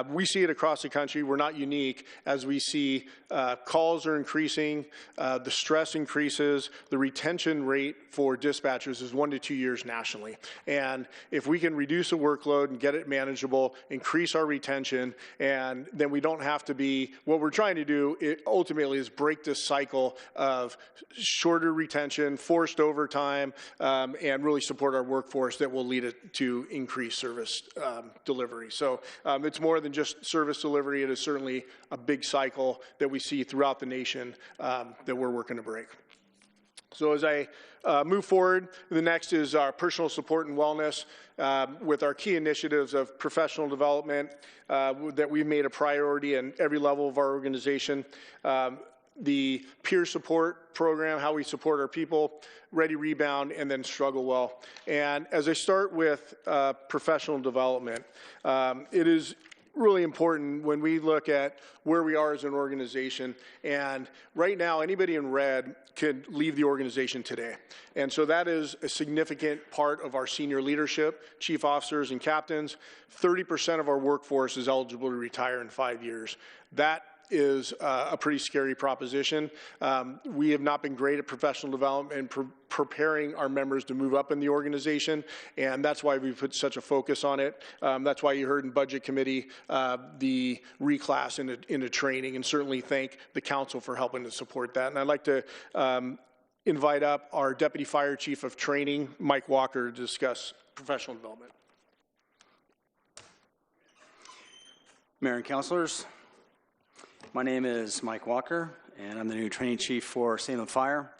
we see it across the country. We're not unique, as we see calls are increasing, the stress increases, the retention rate for dispatchers is 1 to 2 years nationally. And if we can reduce the workload and get it manageable, increase our retention, and then we don't have to be, what we're trying to do ultimately is break this cycle of shorter retention, forced overtime, and really support our workforce that will lead it to increased service delivery. So it's more than just service delivery. It is certainly a big cycle that we see throughout the nation that we're working to break. So as I move forward, the next is our personal support and wellness with our key initiatives of professional development that we've made a priority in every level of our organization. the peer support program, how we support our people, ready, rebound, and then struggle well. And as I start with professional development, it is really important when we look at where we are as an organization. And right now, anybody in red could leave the organization today. And so that is a significant part of our senior leadership, chief officers and captains. 30% of our workforce is eligible to retire in 5 years. That is a pretty scary proposition. We have not been great at professional development and preparing our members to move up in the organization, and that's why we put such a focus on it. That's why you heard in Budget Committee the reclass into training, and certainly thank the council for helping to support that. And I'd like to invite up our Deputy Fire Chief of Training, Mike Walker, to discuss professional development. Mayor and councilors, my name is Mike Walker, and I'm the new training chief for Salem Fire.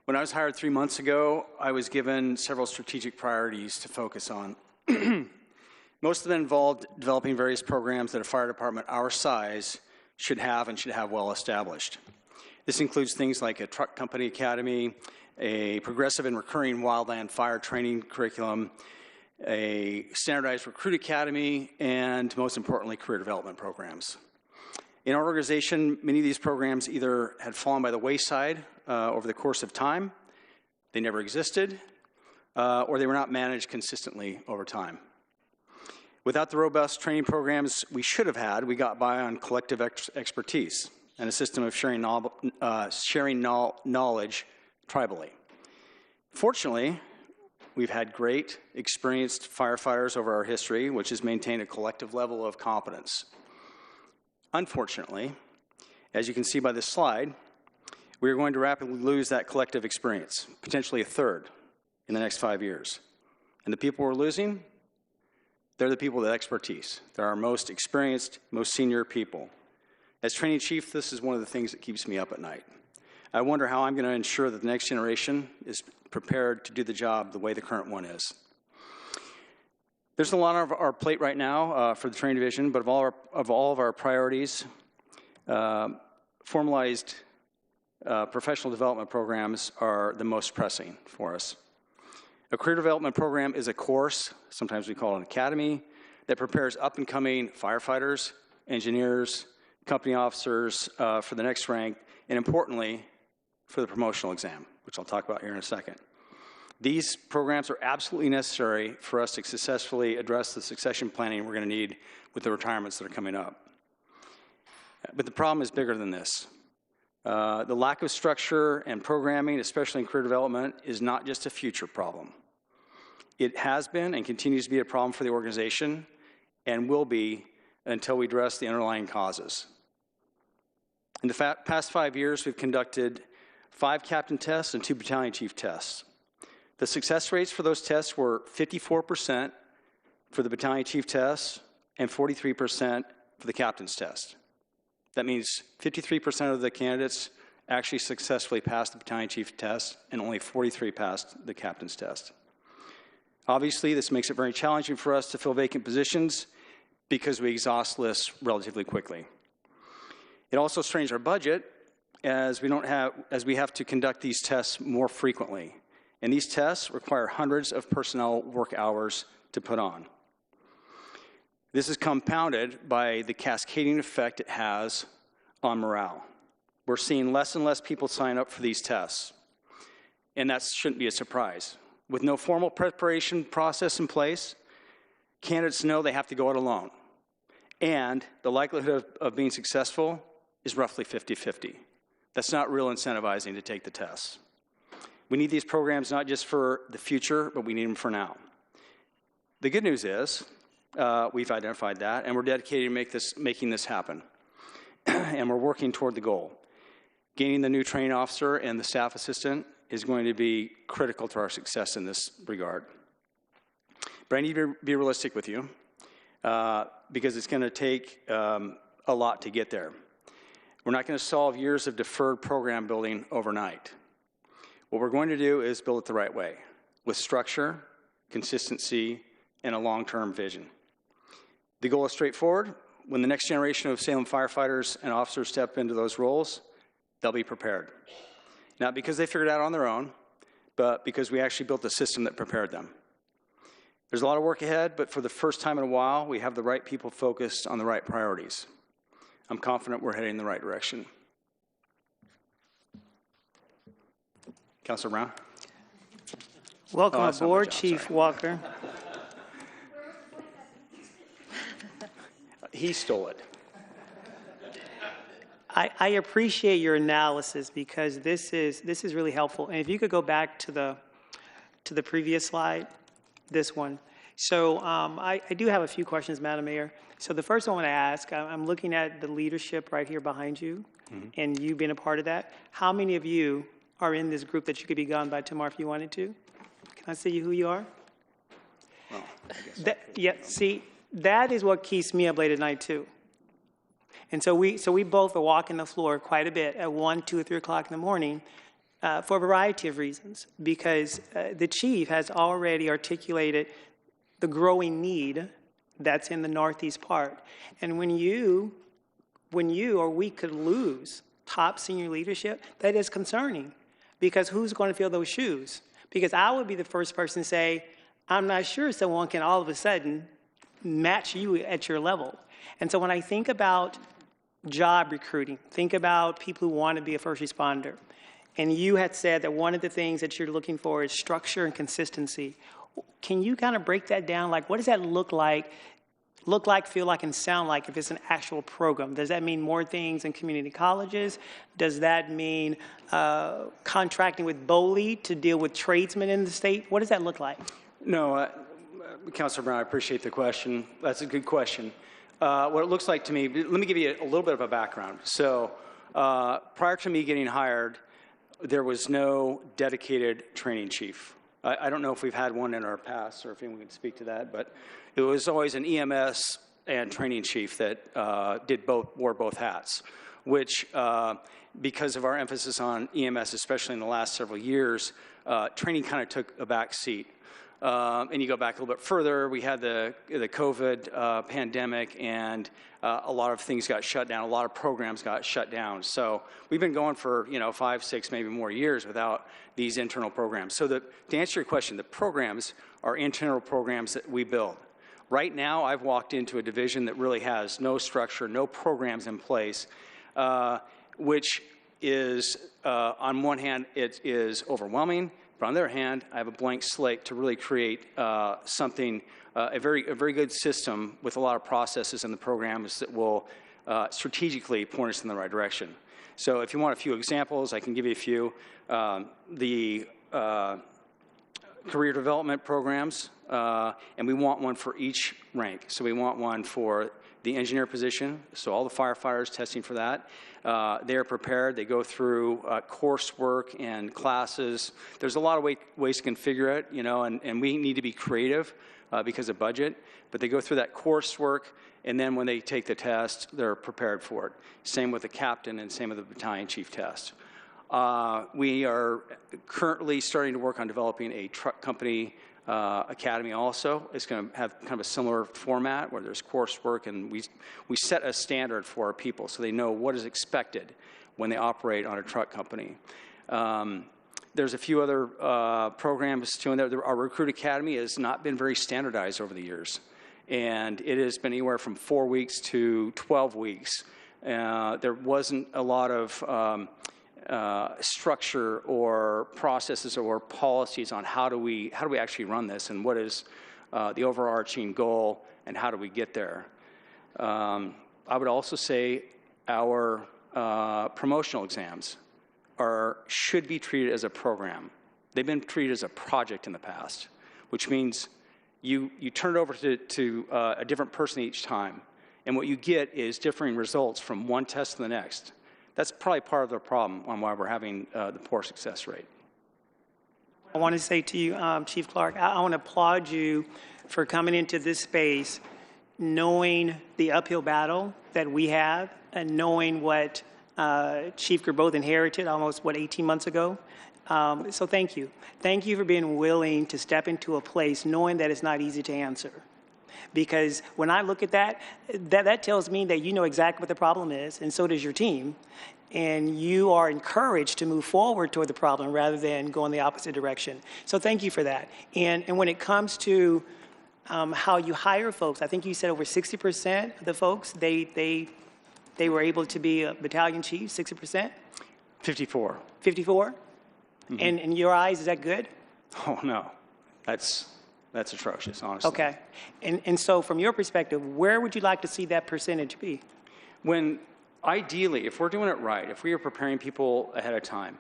When I was hired 3 months ago, I was given several strategic priorities to focus on. Most of them involved developing various programs that a fire department our size should have and should have well established. This includes things like a truck company academy, a progressive and recurring wildland fire training curriculum, a standardized recruit academy, and most importantly, career development programs. In our organization, many of these programs either had fallen by the wayside over the course of time, they never existed, or they were not managed consistently over time. Without the robust training programs we should have had, we got by on collective expertise and a system of sharing knowledge tribally. Fortunately, we've had great, experienced firefighters over our history, which has maintained a collective level of competence. Unfortunately, as you can see by this slide, we are going to rapidly lose that collective experience, potentially a third in the next 5 years. And the people we're losing, they're the people with expertise. They're our most experienced, most senior people. As training chief, this is one of the things that keeps me up at night. I wonder how I'm going to ensure that the next generation is prepared to do the job the way the current one is. There's a lot on our plate right now for the training division, but of all of our priorities, formalized professional development programs are the most pressing for us. A career development program is a course, sometimes we call it an academy, that prepares up-and-coming firefighters, engineers, company officers for the next rank, and importantly, for the promotional exam, which I'll talk about here in a second. These programs are absolutely necessary for us to successfully address the succession planning we're going to need with the retirements that are coming up. But the problem is bigger than this. The lack of structure and programming, especially in career development, is not just a future problem. It has been and continues to be a problem for the organization and will be until we address the underlying causes. In the past 5 years, we've conducted 5 captain tests and 2 battalion chief tests. The success rates for those tests were 54% for the battalion chief test and 43% for the captain's test. That means 53% of the candidates actually successfully passed the battalion chief test and only 43 passed the captain's test. Obviously, this makes it very challenging for us to fill vacant positions because we exhaust lists relatively quickly. It also strains our budget as we have to conduct these tests more frequently. And these tests require hundreds of personnel work hours to put on. This is compounded by the cascading effect it has on morale. We're seeing less and less people sign up for these tests, and that shouldn't be a surprise. With no formal preparation process in place, candidates know they have to go it alone, and the likelihood of being successful is roughly 50-50. That's not real incentivizing to take the tests. We need these programs not just for the future, but we need them for now. The good news is we've identified that, and we're dedicated to making this happen. And we're working toward the goal. Gaining the new training officer and the staff assistant is going to be critical to our success in this regard. But I need to be realistic with you because it's going to take a lot to get there. We're not going to solve years of deferred program building overnight. What we're going to do is build it the right way, with structure, consistency, and a long-term vision. The goal is straightforward. When the next generation of Salem firefighters and officers step into those roles, they'll be prepared. Not because they figured it out on their own, but because we actually built a system that prepared them. There's a lot of work ahead, but for the first time in a while, we have the right people focused on the right priorities. I'm confident we're heading in the right direction. Councilor Brown? Welcome that's not my aboard, job, Chief sorry. Walker. He stole it. I appreciate your analysis because this is really helpful. And if you could go back to the previous slide, this one. So I do have a few questions, Madam Mayor. So the first one I want to ask, I'm looking at the leadership right here behind you, and you being a part of that. How many of you are in this group that you could be gone by tomorrow if you wanted to? Can I see who you are? Well, I guess. Yeah, see, that is what keeps me up late at night too. And so we both are walking the floor quite a bit at 1, 2, or 3 o'clock in the morning for a variety of reasons. Because the chief has already articulated the growing need that's in the northeast part. And when you or we could lose top senior leadership, that is concerning. Because who's going to fill those shoes? Because I would be the first person to say, I'm not sure someone can all of a sudden match you at your level. And so when I think about job recruiting, think about people who want to be a first responder. And you had said that one of the things that you're looking for is structure and consistency. Can you kind of break that down? Like, what does that look like, feel like, and sound like if it's an actual program? Does that mean more things in community colleges? Does that mean contracting with BOLI to deal with tradesmen in the state? What does that look like? No, Councilor Brown, I appreciate the question. That's a good question. What it looks like to me, let me give you a little bit of a background. So prior to me getting hired, there was no dedicated training chief. I don't know if we've had one in our past or if anyone can speak to that, but it was always an EMS and training chief that wore both hats, which because of our emphasis on EMS, especially in the last several years, training kind of took a back seat. And you go back a little bit further, we had the COVID pandemic, and a lot of things got shut down. A lot of programs got shut down. So we've been going for 5, 6, maybe more years without these internal programs. So to answer your question, the programs are internal programs that we build. Right now, I've walked into a division that really has no structure, no programs in place, which is, on one hand, it is overwhelming. But on the other hand, I have a blank slate to really create something, a very good system with a lot of processes in the programs that will strategically point us in the right direction. So if you want a few examples, I can give you a few. The career development programs, and we want one for each rank. So we want one for the engineer position, so all the firefighters testing for that. They are prepared. They go through coursework and classes. There's a lot of ways to configure it, and we need to be creative because of budget. But they go through that coursework, and then when they take the test, they're prepared for it. Same with the captain and same with the battalion chief test. We are currently starting to work on developing a truck company academy also. It's going to have kind of a similar format where there's coursework, and we set a standard for our people so they know what is expected when they operate on a truck company. There's a few other programs too in there. Our recruit academy has not been very standardized over the years, and it has been anywhere from 4 weeks to 12 weeks. There wasn't a lot of structure or processes or policies on how do we actually run this and what is the overarching goal and how do we get there. I would also say our promotional exams should be treated as a program. They've been treated as a project in the past, which means you turn it over to a different person each time, and what you get is differing results from one test to the next. That's probably part of the problem on why we're having the poor success rate. I want to say to you, Chief Clark, I want to applaud you for coming into this space knowing the uphill battle that we have and knowing what Chief Gerboth inherited almost, 18 months ago. So thank you. Thank you for being willing to step into a place knowing that it's not easy to answer. Because when I look at that tells me that you know exactly what the problem is, and so does your team. and you are encouraged to move forward toward the problem rather than go in the opposite direction. So thank you for that. And when it comes to how you hire folks, I think you said over 60% of the folks, they were able to be a battalion chief, 60%? 54. 54? Mm-hmm. And in your eyes, is that good? Oh, no. That's atrocious, honestly. Okay. And so from your perspective, where would you like to see that percentage be? When, ideally, if we're doing it right, if we are preparing people ahead of time,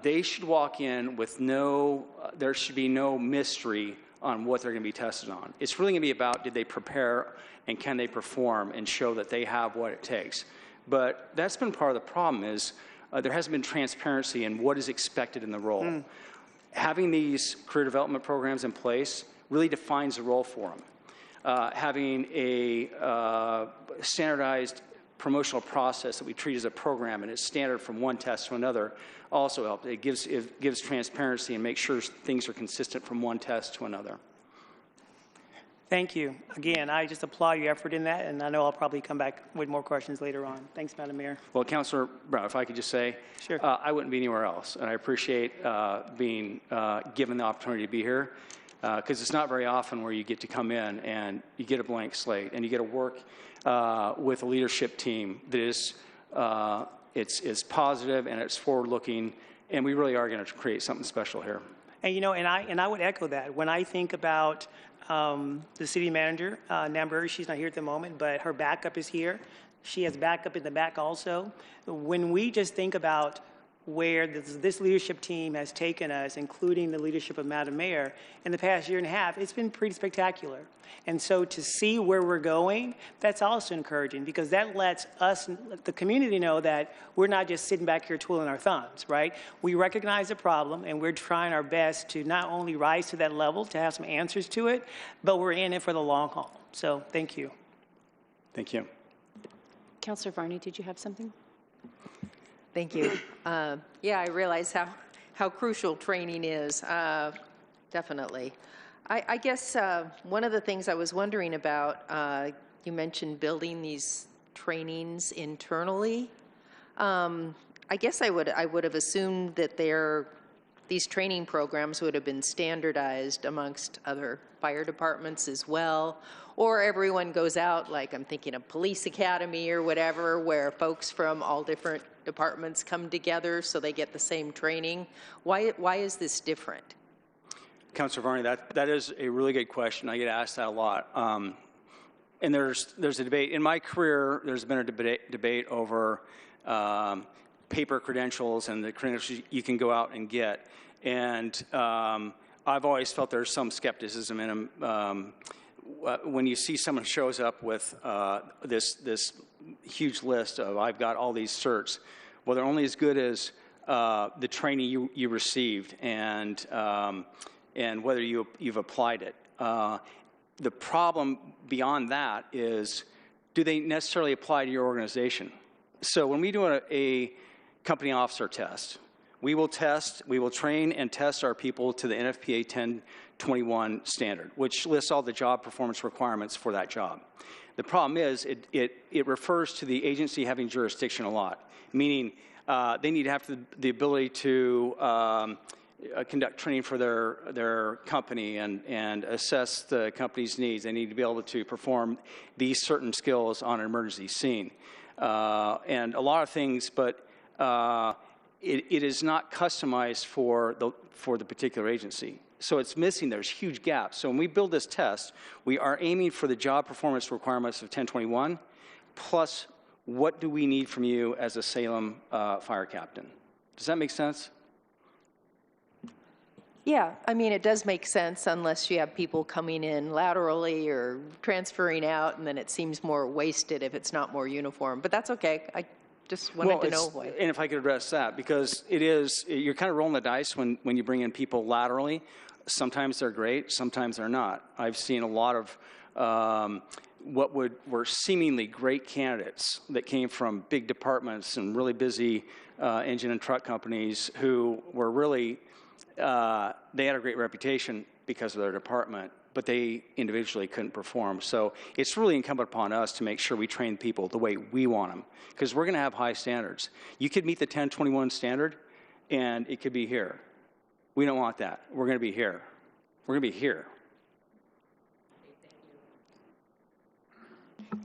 they should walk in with there should be no mystery on what they're going to be tested on. It's really going to be about, did they prepare and can they perform and show that they have what it takes. But that's been part of the problem is there hasn't been transparency in what is expected in the role. Having these career development programs in place really defines the role for them. Having a standardized promotional process that we treat as a program and it's standard from one test to another also helps. It gives transparency and makes sure things are consistent from one test to another. Thank you. Again, I just applaud your effort in that, and I know I'll probably come back with more questions later on. Thanks, Madam Mayor. Well, Councilor Brown, if I could just say, sure. I wouldn't be anywhere else, and I appreciate being given the opportunity to be here, because it's not very often where you get to come in and you get a blank slate and you get to work with a leadership team that is it's positive and it's forward-looking, and we really are going to create something special here. And and I would echo that. When I think about the city manager, Nambury, she's not here at the moment, but her backup is here. She has backup in the back also. When we just think about where this leadership team has taken us, including the leadership of Madam Mayor, in the past year and a half, it's been pretty spectacular. And so to see where we're going, that's also encouraging because that lets us, the community, know that we're not just sitting back here twiddling our thumbs, right? We recognize the problem and we're trying our best to not only rise to that level, to have some answers to it, but we're in it for the long haul. So thank you. Thank you. Councilor Varney, did you have something? Thank you. Yeah, I realize how crucial training is, definitely. I guess one of the things I was wondering about, you mentioned building these trainings internally. I guess I would have assumed that these training programs would have been standardized amongst other fire departments as well, or everyone goes out, like I'm thinking of police academy or whatever, where folks from all different departments come together so they get the same training. Why is this different? Councilor Varney, that is a really good question. I get asked that a lot. And there's a debate. In my career, there's been a debate over paper credentials and the credentials you can go out and get. And I've always felt there's some skepticism in them. When you see someone shows up with this huge list of, I've got all these certs, well, they're only as good as the training you received and whether you've applied it. The problem beyond that is, do they necessarily apply to your organization? So when we do a company officer test, we will train and test our people to the NFPA 1021 standard, which lists all the job performance requirements for that job. The problem is it refers to the agency having jurisdiction a lot, meaning they need to have the ability to conduct training for their company and assess the company's needs. They need to be able to perform these certain skills on an emergency scene. And a lot of things, but it is not customized for the particular agency. So it's missing. There's huge gaps. So when we build this test, we are aiming for the job performance requirements of 1021, plus what do we need from you as a Salem fire captain? Does that make sense? Yeah, I mean, it does make sense unless you have people coming in laterally or transferring out, and then it seems more wasted if it's not more uniform. But that's okay. I just wanted to know why. And if I could address that, because you're kind of rolling the dice when you bring in people laterally. Sometimes they're great, sometimes they're not. I've seen a lot of what were seemingly great candidates that came from big departments and really busy engine and truck companies who were really, they had a great reputation because of their department, but they individually couldn't perform. So it's really incumbent upon us to make sure we train people the way we want them, because we're going to have high standards. You could meet the 1021 standard, and it could be here. We don't want that. We're going to be here. We're going to be here.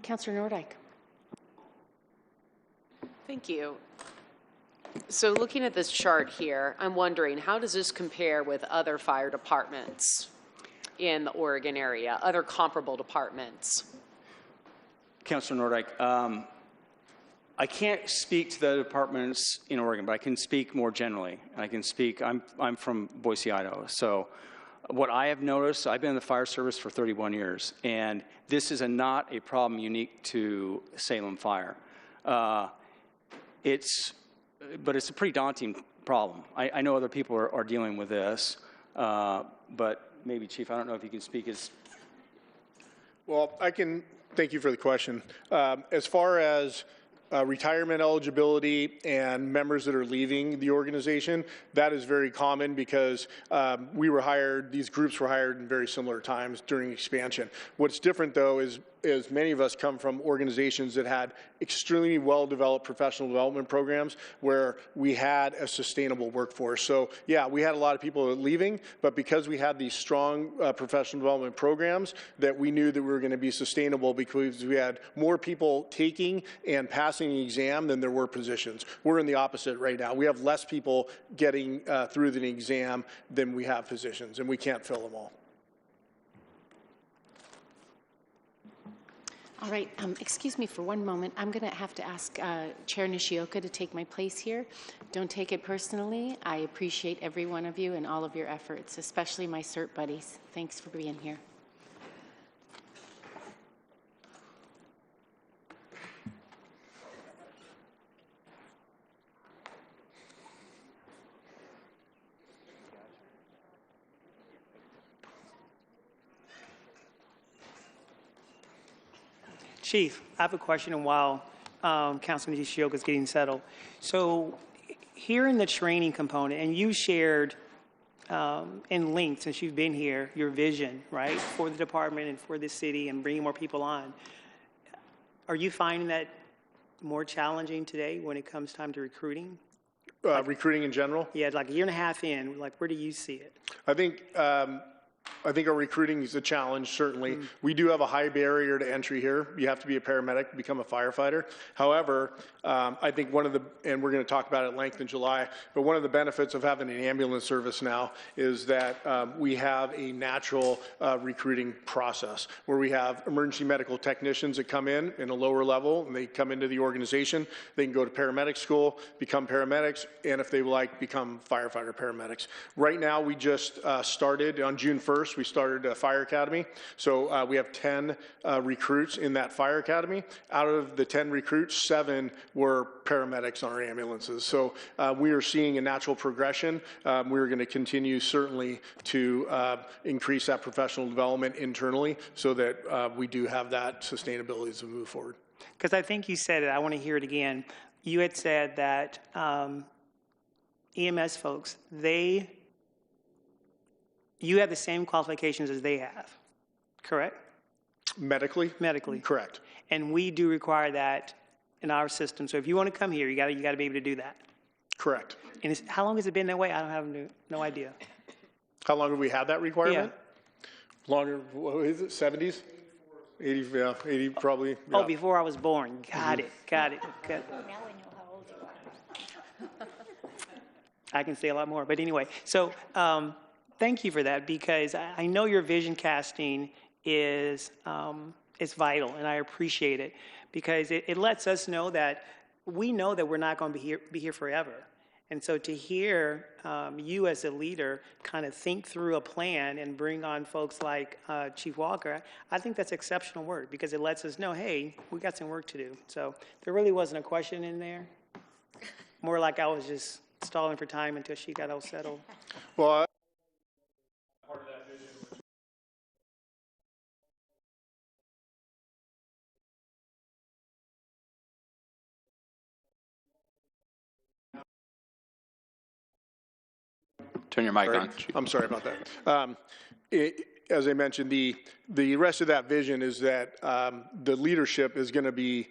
Councillor Nordyke. Thank you. So looking at this chart here, I'm wondering, how does this compare with other fire departments in the Oregon area, other comparable departments? Councilor Nordyke, I can't speak to the departments in Oregon, but I can speak more generally. I can speak, I'm from Boise, Idaho. So what I have noticed, I've been in the fire service for 31 years, and this is not a problem unique to Salem Fire. But it's a pretty daunting problem. I know other people are dealing with this, but maybe, Chief, I don't know if you can speak as... Well, I can, thank you for the question. As far as retirement eligibility and members that are leaving the organization, that is very common because these groups were hired in very similar times during expansion. What's different, though, is many of us come from organizations that had extremely well-developed professional development programs where we had a sustainable workforce. So, yeah, we had a lot of people leaving, but because we had these strong professional development programs, that we knew that we were going to be sustainable because we had more people taking and passing the exam than there were positions. We're in the opposite right now. We have less people getting through the exam than we have positions, and we can't fill them all. All right, excuse me for one moment. I'm going to have to ask Chair Nishioka to take my place here. Don't take it personally. I appreciate every one of you and all of your efforts, especially my CERT buddies. Thanks for being here. Chief, I have a question, and while Councilman Nishioka is getting settled. So here in the training component, and you shared in length since you've been here, your vision, right, for the department and for the city and bringing more people on. Are you finding that more challenging today when it comes time to recruiting? Recruiting in general? Yeah, like a year and a half in, like where do you see it? I think our recruiting is a challenge, certainly. We do have a high barrier to entry here. You have to be a paramedic to become a firefighter. However, I think and we're going to talk about it at length in July, but one of the benefits of having an ambulance service now is that we have a natural recruiting process where we have emergency medical technicians that come in a lower level, and they come into the organization. They can go to paramedic school, become paramedics, and if they like, become firefighter paramedics. Right now, we just started on June 1st. We started a fire academy. So we have 10 recruits in that fire academy. Out of the 10 recruits, 7 were paramedics on our ambulances. So we are seeing a natural progression. We're going to continue certainly to increase that professional development internally so that we do have that sustainability as we move forward. Because I think you said it, I want to hear it again. You had said that EMS folks, you have the same qualifications as they have, correct? Medically? Medically. Correct. And we do require that in our system. So if you want to come here, you got to be able to do that. Correct. And how long has it been that way? I don't have no idea. How long have we had that requirement? Yeah. Longer, what is it, 70s? 80, yeah, 80 probably. Yeah. Oh, before I was born. Got it. Now we know how old you are. I can say a lot more. But anyway, so thank you for that, because I know your vision casting is vital, and I appreciate it, because it lets us know that we know that we're not going to be here forever. And so to hear you as a leader kind of think through a plan and bring on folks like Chief Walker, I think that's exceptional work, because it lets us know, hey, we got some work to do. So there really wasn't a question in there. More like I was just stalling for time until she got all settled. Well, Turn your mic on. I'm sorry about that. as I mentioned, the rest of that vision is that the leadership is going to be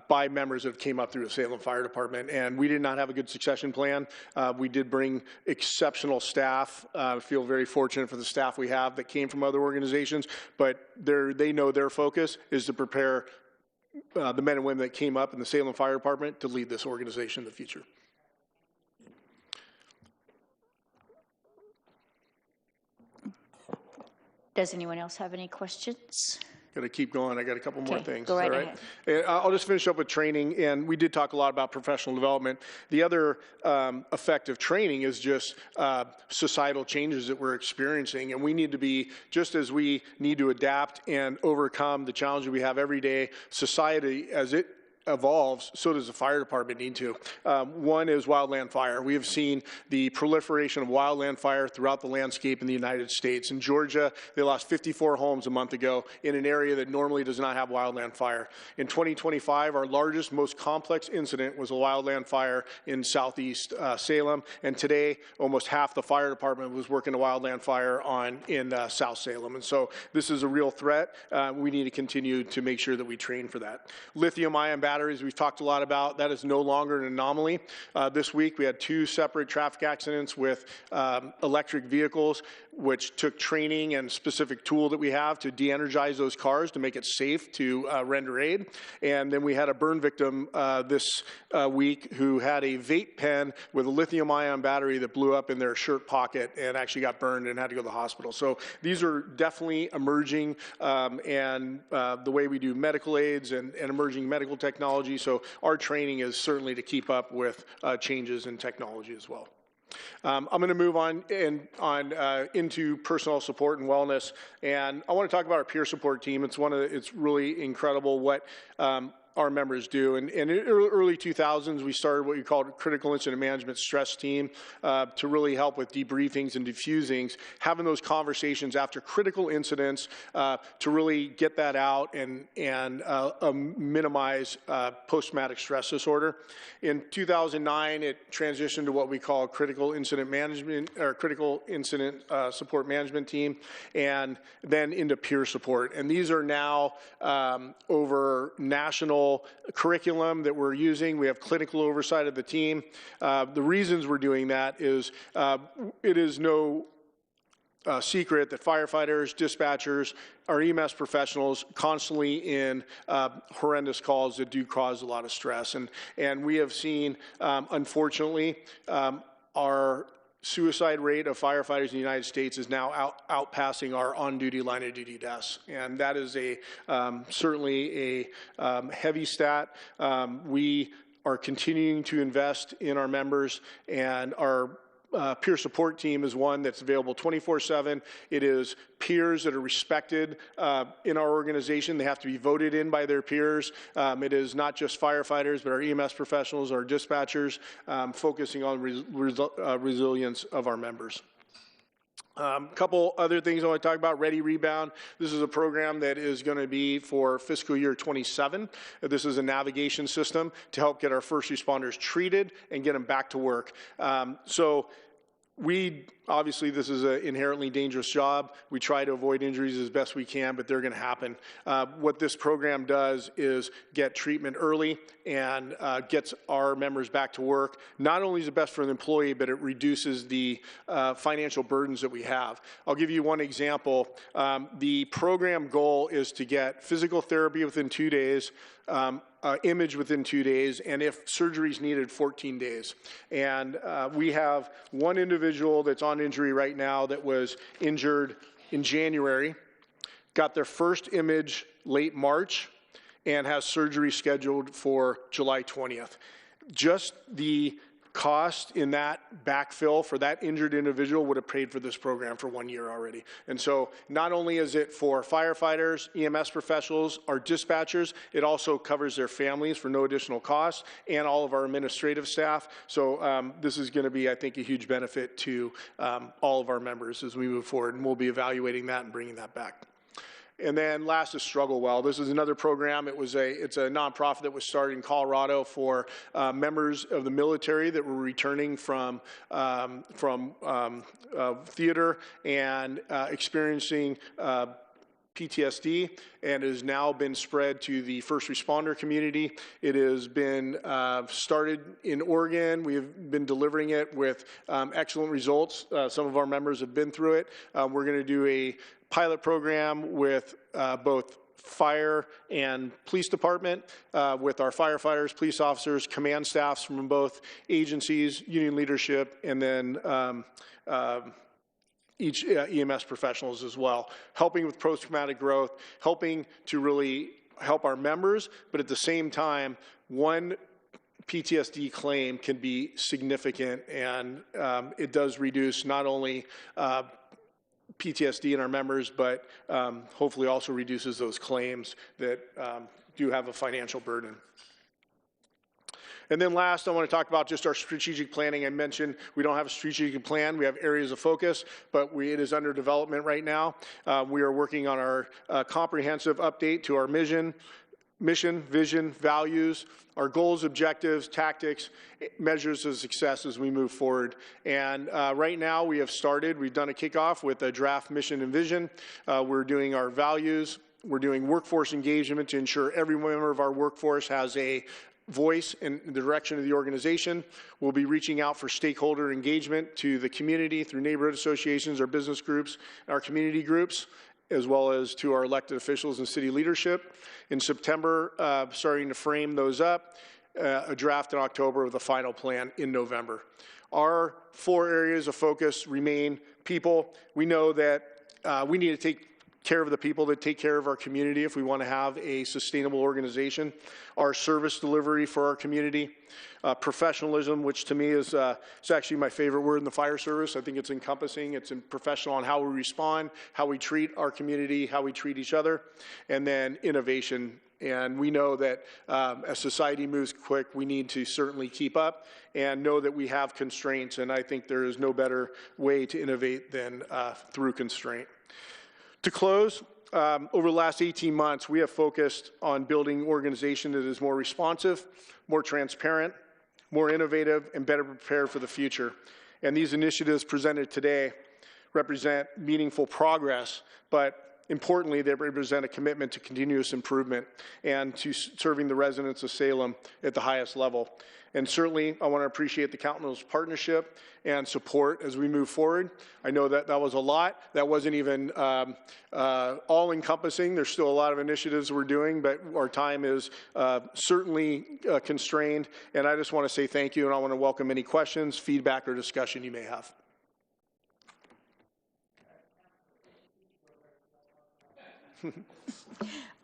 by members that came up through the Salem Fire Department, and we did not have a good succession plan. We did bring exceptional staff. I feel very fortunate for the staff we have that came from other organizations, but they know their focus is to prepare the men and women that came up in the Salem Fire Department to lead this organization in the future. Does anyone else have any questions? Got to keep going. I got a couple more things. Go right All ahead. And I'll just finish up with training. And we did talk a lot about professional development. The other effect of training is just societal changes that we're experiencing. And we need to be, just as we need to adapt and overcome the challenges we have every day, society, as it evolves, so does the fire department need to. One is wildland fire. We have seen the proliferation of wildland fire throughout the landscape in the United States. In Georgia, they lost 54 homes a month ago in an area that normally does not have wildland fire. In 2025, our largest, most complex incident was a wildland fire in southeast Salem, and today almost half the fire department was working a wildland fire in South Salem. And so this is a real threat. We need to continue to make sure that we train for that. Lithium-ion batteries we've talked a lot about. That is no longer an anomaly. This week we had 2 separate traffic accidents with electric vehicles, which took training and specific tool that we have to de-energize those cars to make it safe to render aid. And then we had a burn victim this week who had a vape pen with a lithium-ion battery that blew up in their shirt pocket and actually got burned and had to go to the hospital. So these are definitely emerging, and the way we do medical aids and emerging medical technology. So our training is certainly to keep up with changes in technology as well. I'm going to move on into personal support and wellness, and I want to talk about our peer support team. It's really incredible what our members do. And in the early 2000s, we started what we called critical incident management stress team to really help with debriefings and diffusings, having those conversations after critical incidents to really get that out and minimize post-traumatic stress disorder. In 2009, it transitioned to what we call critical incident management or critical incident support management team, and then into peer support. And these are now over national curriculum that we're using. We have clinical oversight of the team. The reasons we're doing that is it is no secret that firefighters, dispatchers, our EMS professionals constantly in horrendous calls that do cause a lot of stress. And we have seen, unfortunately, our suicide rate of firefighters in the United States is now outpassing our on-duty, line-of-duty deaths. And that is certainly a heavy stat. We are continuing to invest in our members, and our peer support team is one that's available 24/7. It is peers that are respected in our organization. They have to be voted in by their peers. It is not just firefighters, but our EMS professionals, our dispatchers, focusing on resilience of our members. Couple other things I want to talk about. Ready Rebound. This is a program that is going to be for fiscal year 27. This is a navigation system to help get our first responders treated and get them back to work. Obviously, this is an inherently dangerous job. We try to avoid injuries as best we can, but they're going to happen. What this program does is get treatment early and gets our members back to work. Not only is it best for the employee, but it reduces the financial burdens that we have. I'll give you one example. The program goal is to get physical therapy within 2 days, image within 2 days, and if surgery is needed, 14 days. And we have one individual that's on injury right now that was injured in January, got their first image late March, and has surgery scheduled for July 20th. Just the cost in that backfill for that injured individual would have paid for this program for 1 year already. And so not only is it for firefighters, EMS professionals, our dispatchers, it also covers their families for no additional cost and all of our administrative staff. So this is going to be, I think, a huge benefit to all of our members as we move forward, and we'll be evaluating that and bringing that back. And then last is Struggle Well. This is another program. It's a nonprofit that was started in Colorado for members of the military that were returning from theater and experiencing PTSD, and has now been spread to the first responder community. It has been started in Oregon. We have been delivering it with excellent results. Some of our members have been through it. We're going to do a pilot program with both fire and police department, with our firefighters, police officers, command staffs from both agencies, union leadership, and then each EMS professionals as well, helping with post-traumatic growth, helping to really help our members, but at the same time, one PTSD claim can be significant, and it does reduce not only PTSD in our members, but hopefully also reduces those claims that do have a financial burden. And then last, I want to talk about just our strategic planning. I mentioned we don't have a strategic plan. We have areas of focus, but it is under development right now. We are working on our comprehensive update to our mission, vision, values, our goals, objectives, tactics, measures of success as we move forward. And right now we've done a kickoff with a draft mission and vision. We're doing our values. We're doing workforce engagement to ensure every member of our workforce has a voice in the direction of the organization. We'll be reaching out for stakeholder engagement to the community through neighborhood associations, our business groups, our community groups, as well as to our elected officials and city leadership. In September, starting to frame those up, a draft in October with a final plan in November. Our 4 areas of focus remain people. We know that we need to take care of the people that take care of our community if we want to have a sustainable organization, our service delivery for our community, professionalism, which to me is it's actually my favorite word in the fire service. I think it's encompassing, it's professional on how we respond, how we treat our community, how we treat each other, and then innovation. And we know that as society moves quick, we need to certainly keep up and know that we have constraints, and I think there is no better way to innovate than through constraint. To close, over the last 18 months, we have focused on building an organization that is more responsive, more transparent, more innovative, and better prepared for the future. And these initiatives presented today represent meaningful progress, but importantly, they represent a commitment to continuous improvement and to serving the residents of Salem at the highest level. And certainly, I want to appreciate the council's partnership and support as we move forward. I know that that was a lot. That wasn't even all-encompassing. There's still a lot of initiatives we're doing, but our time is certainly constrained. And I just want to say thank you, and I want to welcome any questions, feedback, or discussion you may have.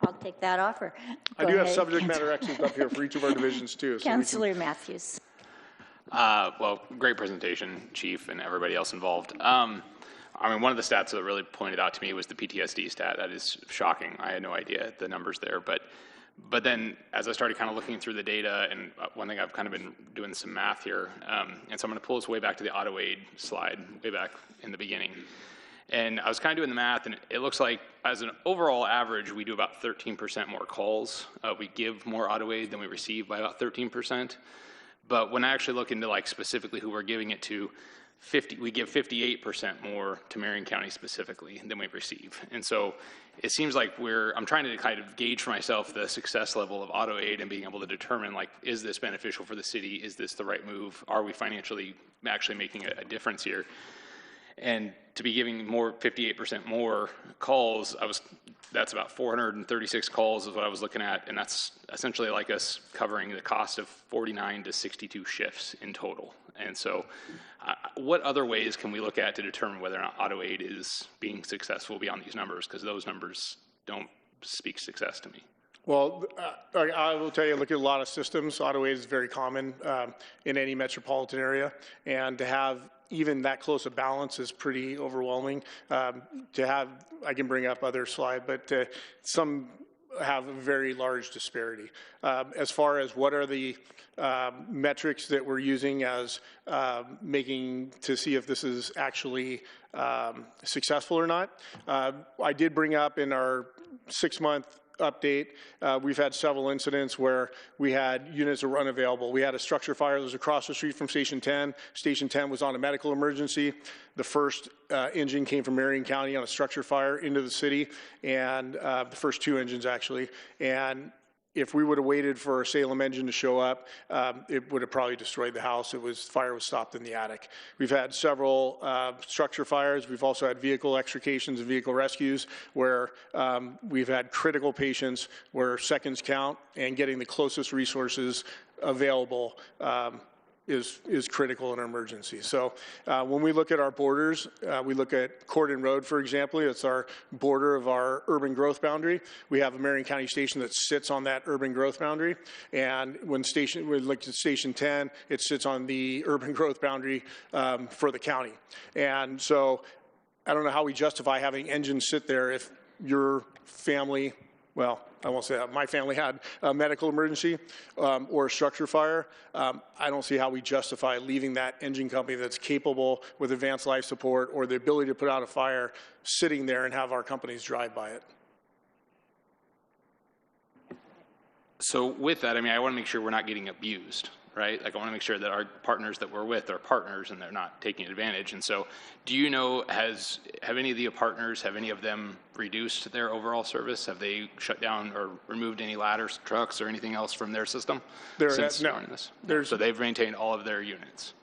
I'll take that offer. I do have subject matter experts up here for each of our divisions too. So Councillor Matthews. Well, great presentation, Chief, and everybody else involved. I mean, one of the stats that really pointed out to me was the PTSD stat. That is shocking. I had no idea the numbers there. But then as I started kind of looking through the data, and one thing I've kind of been doing some math here, and so I'm going to pull us way back to the auto aid slide, way back in the beginning. And I was kind of doing the math, and it looks like as an overall average, we do about 13% more calls. We give more auto aid than we receive by about 13%. But when I actually look into like specifically who we're giving it to, we give 58% more to Marion County specifically than we receive. And so it seems like I'm trying to kind of gauge for myself the success level of auto aid and being able to determine, like, is this beneficial for the city? Is this the right move? Are we financially actually making a difference here? And to be giving 58% more calls, that's about 436 calls is what I was looking at, and that's essentially like us covering the cost of 49 to 62 shifts in total. And so what other ways can we look at to determine whether or not auto aid is being successful beyond these numbers? Because those numbers don't speak success to me. Well, I will tell you, look at a lot of systems. Auto aid is very common in any metropolitan area, and to have even that close a balance is pretty overwhelming. To have, I can bring up other slide, but some have a very large disparity. As far as what are the metrics that we're using as making to see if this is actually successful or not, I did bring up in our 6-month update, we've had several incidents where we had units that were unavailable. We had a structure fire that was across the street from Station 10. Station 10 was on a medical emergency. The first engine came from Marion County on a structure fire into the city, and the first 2 engines actually. And if we would have waited for a Salem engine to show up, it would have probably destroyed the house. Fire was stopped in the attic. We've had several structure fires. We've also had vehicle extrications and vehicle rescues where we've had critical patients where seconds count, and getting the closest resources available is critical in an emergency. So when we look at our borders, we look at Cordon Road, for example. It's our border of our urban growth boundary. We have a Marion County station that sits on that urban growth boundary. And when we look at Station 10, it sits on the urban growth boundary for the county. And so I don't know how we justify having engines sit there if your family, well, I won't say that. My family had a medical emergency or a structure fire. I don't see how we justify leaving that engine company that's capable with advanced life support or the ability to put out a fire sitting there and have our companies drive by it. So with that, I mean, I want to make sure we're not getting abused, right? Like I want to make sure that our partners that we're with are partners and they're not taking advantage. And so do you know, have any of the partners, have any of them reduced their overall service? Have they shut down or removed any ladders, trucks, or anything else from their system since starting this? So they've maintained all of their units.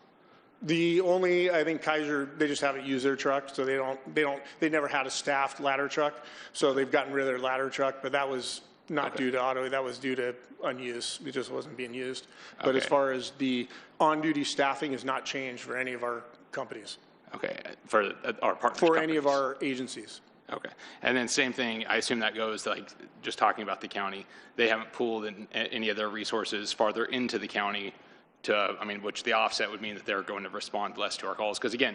The only, I think Kaiser, they just haven't used their truck, so they never had a staffed ladder truck, so they've gotten rid of their ladder truck, but that was not due to auto, that was due to unuse. It just wasn't being used. But as far as the on-duty staffing has not changed for any of our companies. Okay, for our partners. For any of our agencies. Okay, and then same thing, I assume that goes like, just talking about the county, they haven't pooled in any of their resources farther into the county to, I mean, which the offset would mean that they're going to respond less to our calls. Because again,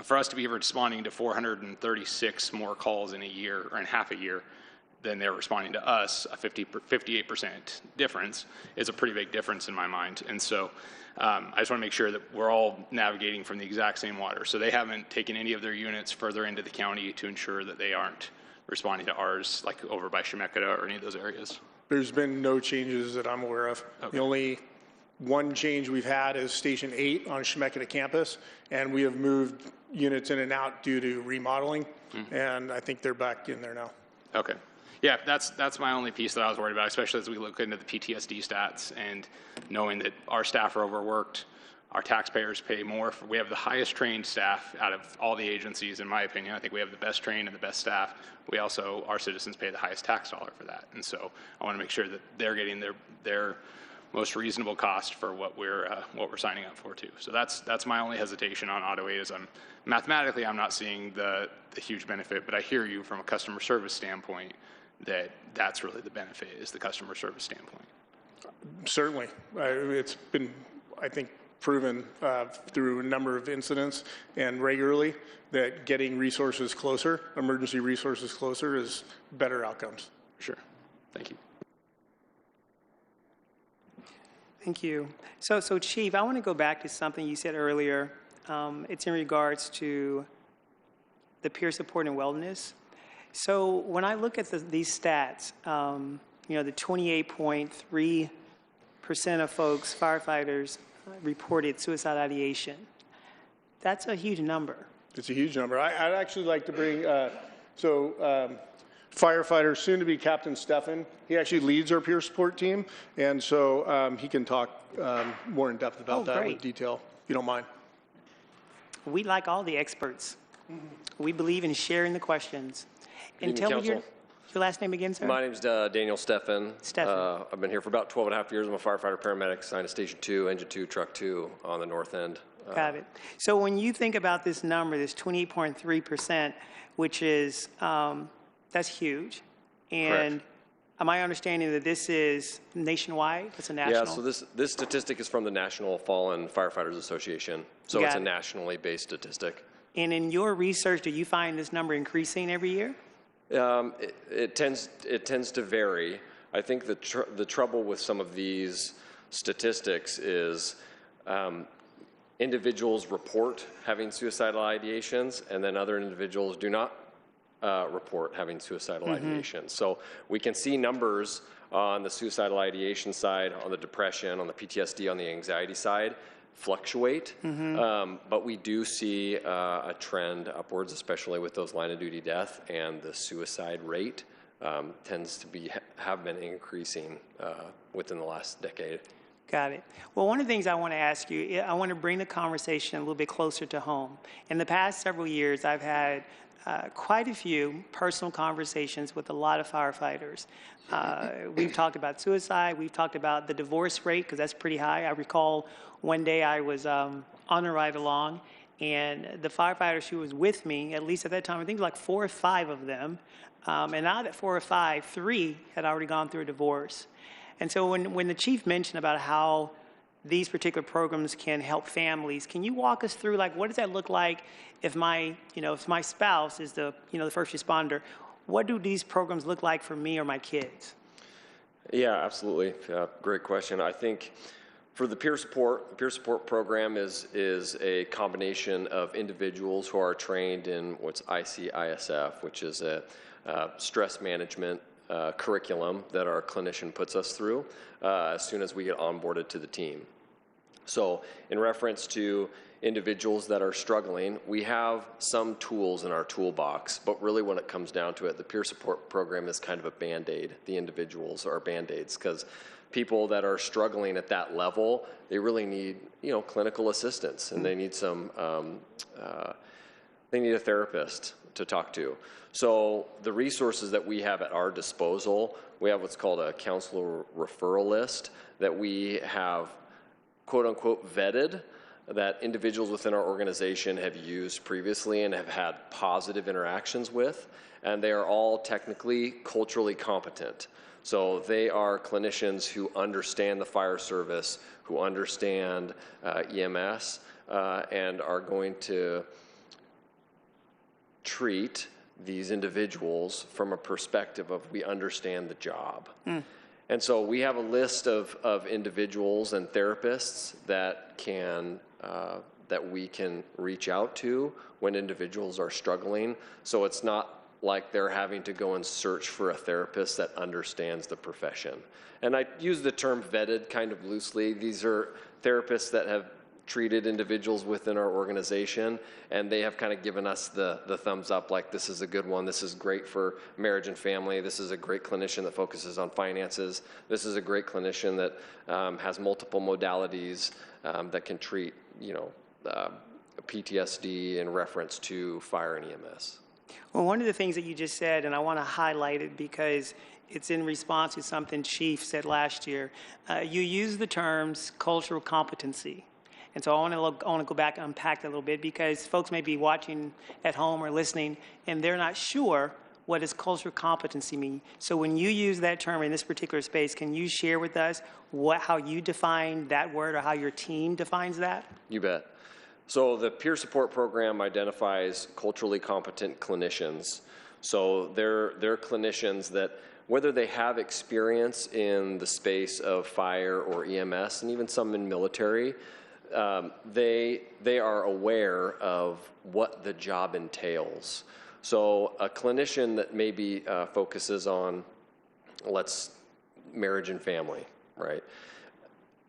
for us to be responding to 436 more calls in a year or in half a year, then they're responding to us, a 58% difference is a pretty big difference in my mind. And so I just want to make sure that we're all navigating from the exact same water. So they haven't taken any of their units further into the county to ensure that they aren't responding to ours, like over by Chemeketa or any of those areas? There's been no changes that I'm aware of. Okay. The only one change we've had is Station 8 on Chemeketa campus, and we have moved units in and out due to remodeling, and I think they're back in there now. Okay. Yeah, that's my only piece that I was worried about, especially as we look into the PTSD stats and knowing that our staff are overworked, our taxpayers pay more. We have the highest trained staff out of all the agencies, in my opinion. I think we have the best trained and the best staff. We also, our citizens pay the highest tax dollar for that. And so I want to make sure that they're getting their most reasonable cost for what we're signing up for too. So that's my only hesitation on Auto 8 is mathematically I'm not seeing the huge benefit, but I hear you from a customer service standpoint that's really the benefit is the customer service standpoint. Certainly. It's been, I think, proven through a number of incidents and regularly that getting resources closer, emergency resources closer, is better outcomes. Sure. Thank you. Thank you. So Chief, I want to go back to something you said earlier. It's in regards to the peer support and wellness. So when I look at these stats, the 28.3% of folks, firefighters, reported suicide ideation. That's a huge number. It's a huge number. I'd actually like to bring, firefighter, soon to be Captain Stefan. He actually leads our peer support team, and so he can talk more in depth about that with detail, if you don't mind. We like all the experts. We believe in sharing the questions. And tell me your last name again, sir. My name's Daniel Stefan. I've been here for about 12 and a half years. I'm a firefighter paramedic assigned to Station 2, Engine 2, Truck 2 on the north end. Got it. So when you think about this number, this 28.3%, which is, that's huge. And am I understanding that this is nationwide? It's a national? Yeah, so this statistic is from the National Fallen Firefighters Association. So it's a nationally based statistic. And in your research, do you find this number increasing every year? It tends to vary. I think the trouble with some of these statistics is individuals report having suicidal ideations, and then other individuals do not report having suicidal ideations. So we can see numbers on the suicidal ideation side, on the depression, on the PTSD, on the anxiety side fluctuate, but we do see a trend upwards, especially with those line of duty death, and the suicide rate tends to have been increasing within the last decade. Got it. Well, one of the things I want to ask you, I want to bring the conversation a little bit closer to home. In the past several years, I've had quite a few personal conversations with a lot of firefighters. We've talked about suicide. We've talked about the divorce rate, because that's pretty high. I recall one day I was on a ride along, and the firefighters who was with me, at least at that time, I think like 4 or 5 of them, and out of 4 or 5, 3 had already gone through a divorce. And so when the chief mentioned about how these particular programs can help families, can you walk us through, like, what does that look like if my spouse is the first responder? What do these programs look like for me or my kids? Yeah, absolutely. Great question. I think for the peer support program is a combination of individuals who are trained in what's ICISF, which is a stress management curriculum that our clinician puts us through as soon as we get onboarded to the team. So in reference to individuals that are struggling, we have some tools in our toolbox, but really when it comes down to it, the peer support program is kind of a Band-Aid. The individuals are Band-Aids, because people that are struggling at that level, they really need, clinical assistance, and they need they need a therapist to talk to. So the resources that we have at our disposal, we have what's called a counselor referral list that we have, quote unquote, vetted, that individuals within our organization have used previously and have had positive interactions with, and they are all technically, culturally competent. So they are clinicians who understand the fire service, who understand EMS, and are going to treat these individuals from a perspective of we understand the job. And so we have a list of individuals and therapists that we can reach out to when individuals are struggling. So it's not like they're having to go and search for a therapist that understands the profession. And I use the term vetted kind of loosely. These are therapists that have treated individuals within our organization, and they have kind of given us the thumbs up, like, this is a good one, this is great for marriage and family, this is a great clinician that focuses on finances, this is a great clinician that has multiple modalities that can treat, PTSD in reference to fire and EMS. Well, one of the things that you just said, and I want to highlight it because it's in response to something Chief said last year, you used the terms cultural competency. And so I want to go back and unpack that a little bit, because folks may be watching at home or listening, and they're not sure what does cultural competency mean. So when you use that term in this particular space, can you share with us how you define that word, or how your team defines that? You bet. So the peer support program identifies culturally competent clinicians. So they're clinicians that, whether they have experience in the space of fire or EMS, and even some in military, they are aware of what the job entails. So a clinician that maybe focuses on, marriage and family, right?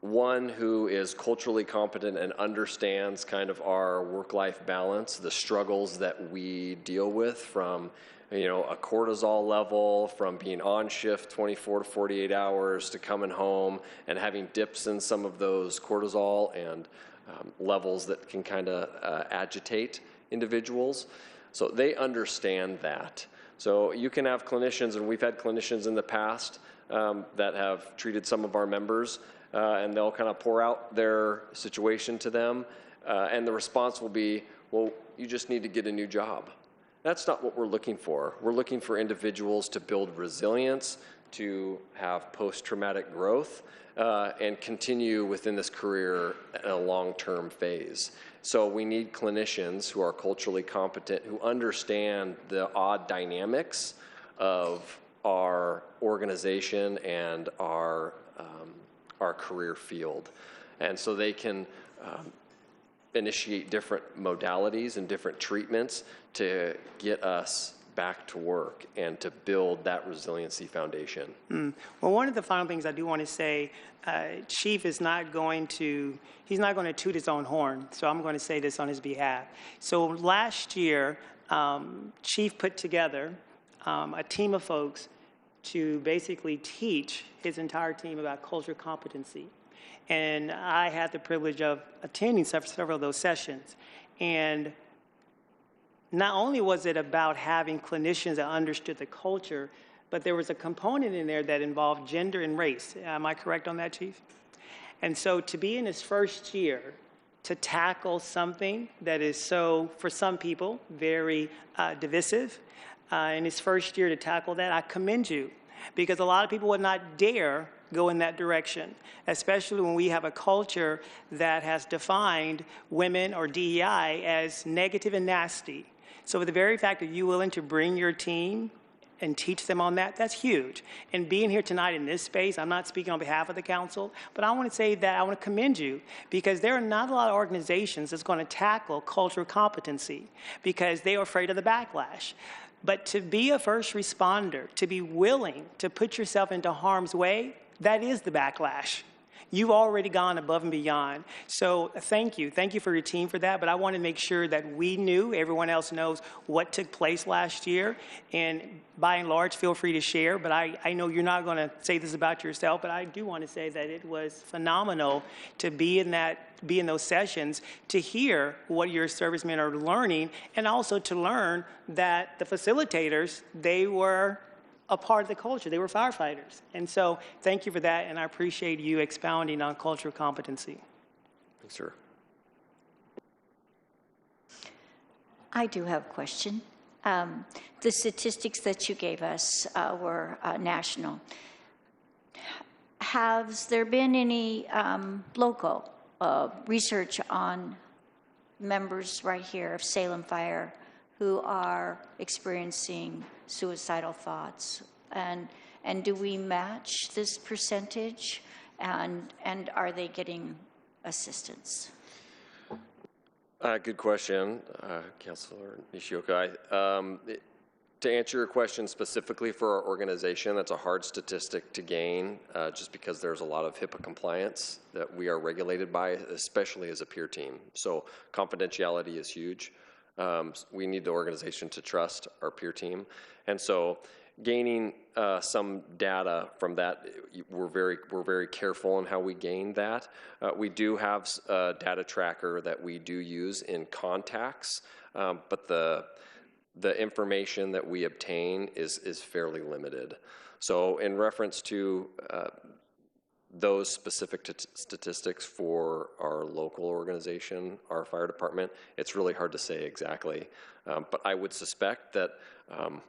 One who is culturally competent and understands kind of our work-life balance, the struggles that we deal with from, a cortisol level, from being on shift 24 to 48 hours to coming home and having dips in some of those cortisol and levels that can kind of agitate individuals. So they understand that. So you can have clinicians, and we've had clinicians in the past that have treated some of our members, and they'll kind of pour out their situation to them, and the response will be, well, you just need to get a new job. That's not what we're looking for. We're looking for individuals to build resilience, to have post-traumatic growth, and continue within this career in a long-term phase. So we need clinicians who are culturally competent, who understand the odd dynamics of our organization and our career field. And so they can initiate different modalities and different treatments to get us back to work and to build that resiliency foundation. Well, one of the final things I do want to say, Chief is not going to, he's not going to toot his own horn, so I'm going to say this on his behalf. So last year, Chief put together a team of folks to basically teach his entire team about culture competency. And I had the privilege of attending several of those sessions. And not only was it about having clinicians that understood the culture, but there was a component in there that involved gender and race. Am I correct on that, Chief? And so to be in his first year, to tackle something that is so, for some people, very divisive, in his first year to tackle that, I commend you. Because a lot of people would not dare go in that direction, especially when we have a culture that has defined women or DEI as negative and nasty. So the very fact that you're willing to bring your team and teach them on that, that's huge. And being here tonight in this space, I'm not speaking on behalf of the council, but I want to say that I want to commend you because there are not a lot of organizations that's going to tackle cultural competency because they are afraid of the backlash. But to be a first responder, to be willing to put yourself into harm's way, that is the backlash. You've already gone above and beyond. So thank you. Thank you for your team for that. But I want to make sure that we knew, everyone else knows what took place last year. And by and large, feel free to share. But I know you're not going to say this about yourself, but I do want to say that it was phenomenal to be in those sessions, to hear what your servicemen are learning, and also to learn that the facilitators, they were a part of the culture. They were firefighters. And so thank you for that, and I appreciate you expounding on cultural competency. Thanks, sir. I do have a question. The statistics that you gave us were national. Has there been any local research on members right here of Salem Fire who are experiencing suicidal thoughts? And do we match this percentage? And are they getting assistance? Good question, Councilor Nishioka. To answer your question specifically for our organization, that's a hard statistic to gain just because there's a lot of HIPAA compliance that we are regulated by, especially as a peer team. So confidentiality is huge. We need the organization to trust our peer team. And so gaining some data from that, we're very careful in how we gain that. We do have a data tracker that we do use in contacts, but the information that we obtain is fairly limited. So in reference to those specific statistics for our local organization, our fire department, it's really hard to say exactly. But I would suspect that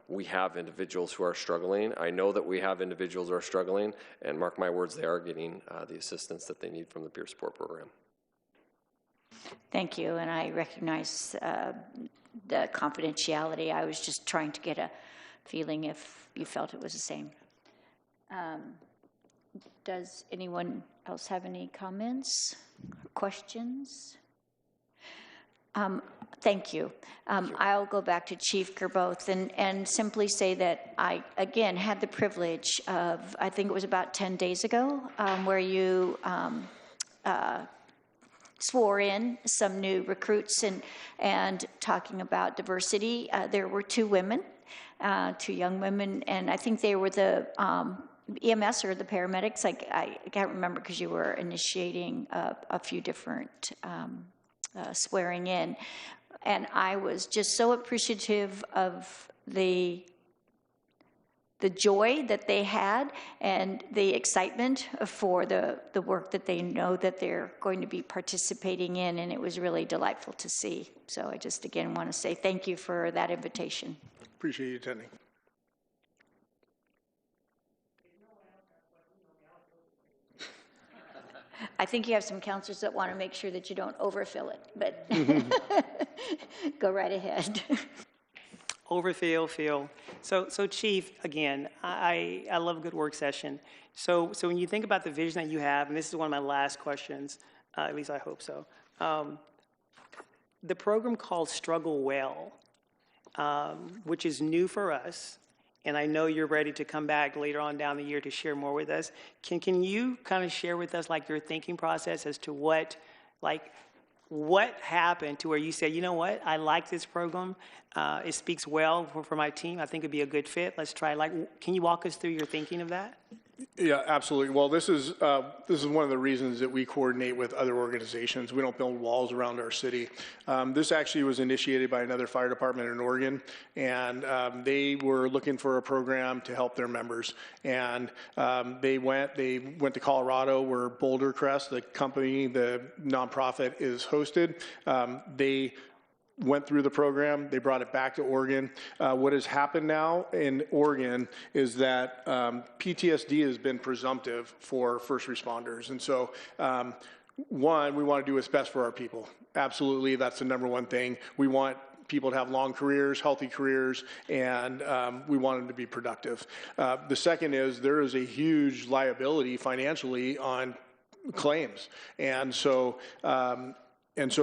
we have individuals who are struggling. I know that we have individuals who are struggling, and mark my words, they are getting the assistance that they need from the peer support program. Thank you, and I recognize the confidentiality. I was just trying to get a feeling if you felt it was the same. Does anyone else have any comments or questions? Thank you. I'll go back to Chief Gerboth and simply say that I, again, had the privilege of, I think it was about 10 days ago, where you swore in some new recruits and talking about diversity. There were two women, two young women, and I think they were the EMS or the paramedics. I can't remember because you were initiating a few different swearing in. And I was just so appreciative of the joy that they had and the excitement for the work that they know that they're going to be participating in, and it was really delightful to see. So I just again want to say thank you for that invitation. Appreciate you attending. I think you have some counselors that want to make sure that you don't overfill it, but go right ahead. Feel. So Chief, again, I love a good work session. So when you think about the vision that you have, and this is one of my last questions, at least I hope so. The program called Struggle Well, which is new for us, and I know you're ready to come back later on down the year to share more with us. Can you kind of share with us like your thinking process as to what happened to where you said, you know what, I like this program. It speaks well for my team. I think it'd be a good fit. Let's try. Can you walk us through your thinking of that? Yeah, absolutely. Well, this is one of the reasons that we coordinate with other organizations. We don't build walls around our city. This actually was initiated by another fire department in Oregon, and they were looking for a program to help their members. And they went to Colorado, where Boulder Crest, the company, the nonprofit, is hosted. They went through the program. They brought it back to Oregon. What has happened now in Oregon is that PTSD has been presumptive for first responders. And so, one, we want to do what's best for our people. Absolutely, that's the number one thing. We want people to have long careers, healthy careers, and we want them to be productive. The second is there is a huge liability financially on claims. And so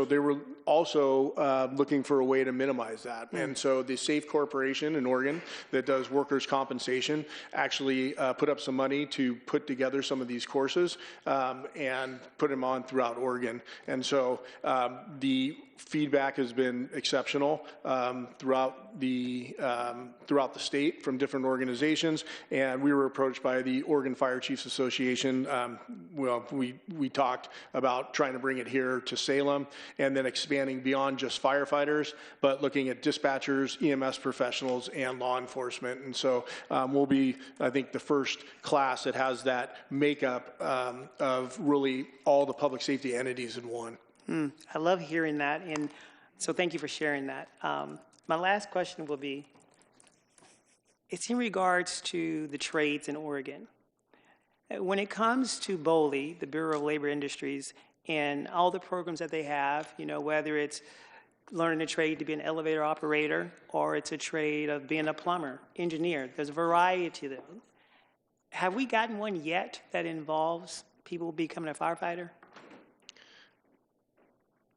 they were also looking for a way to minimize that. And so the SAFE Corporation in Oregon that does workers' compensation actually put up some money to put together some of these courses and put them on throughout Oregon. And so the feedback has been exceptional throughout the state from different organizations, and we were approached by the Oregon Fire Chiefs Association. We talked about trying to bring it here to Salem and then expanding beyond just firefighters, but looking at dispatchers, EMS professionals, and law enforcement. And so we'll be, I think, the first class that has that makeup of really all the public safety entities in one. I love hearing that, and so thank you for sharing that. My last question will be, it's in regards to the trades in Oregon. When it comes to BOLI, the Bureau of Labor Industries, and all the programs that they have, whether it's learning a trade to be an elevator operator or it's a trade of being a plumber, engineer, there's a variety to them. Have we gotten one yet that involves people becoming a firefighter?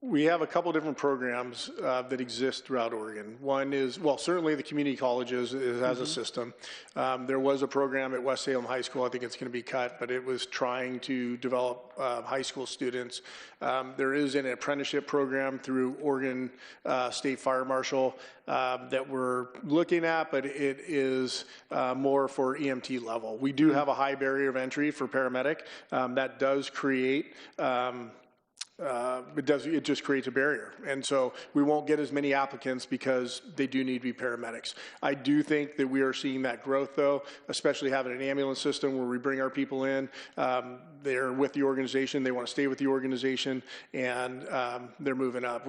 We have a couple different programs that exist throughout Oregon. One is, well, certainly the community colleges has a system. There was a program at West Salem High School, I think it's going to be cut, but it was trying to develop high school students. There is an apprenticeship program through Oregon State Fire Marshal that we're looking at, but it is more for EMT level. We do have a high barrier of entry for paramedic. That does create it just creates a barrier. And so we won't get as many applicants because they do need to be paramedics. I do think that we are seeing that growth, though, especially having an ambulance system where we bring our people in. They're with the organization. They want to stay with the organization, and they're moving up.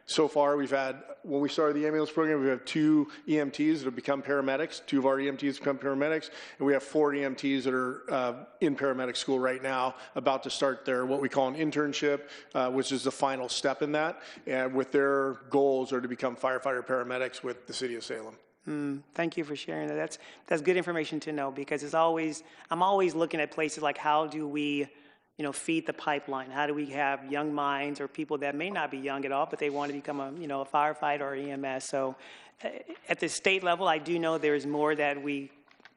So far, we've had, when we started the ambulance program, we have 2 EMTs that have become paramedics. 2 of our EMTs become paramedics, and we have 4 EMTs that are in paramedic school right now, about to start their, what we call an internship, which is the final step in that, and with their goals are to become firefighter paramedics with the city of Salem. Thank you for sharing that. That's good information to know, because I'm always looking at places like, how do we, feed the pipeline? How do we have young minds or people that may not be young at all, but they want to become a firefighter or EMS? So at the state level, I do know there's more that we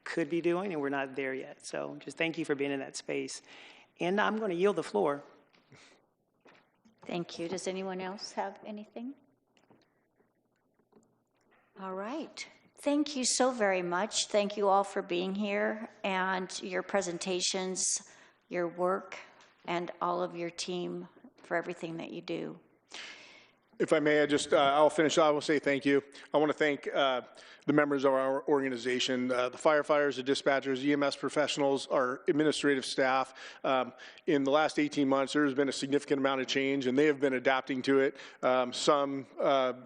could be doing, and we're not there yet. So just thank you for being in that space. And I'm going to yield the floor. Thank you. Does anyone else have anything? All right. Thank you so very much. Thank you all for being here and your presentations, your work, and all of your team for everything that you do. If I may, I'll finish. I will say thank you. I want to thank the members of our organization, the firefighters, the dispatchers, EMS professionals, our administrative staff. In the last 18 months, there's been a significant amount of change, and they have been adapting to it, some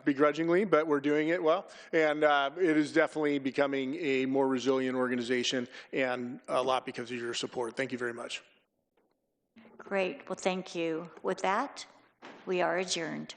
begrudgingly, but we're doing it well. And it is definitely becoming a more resilient organization, and a lot because of your support. Thank you very much. Great. Well, thank you. With that, we are adjourned.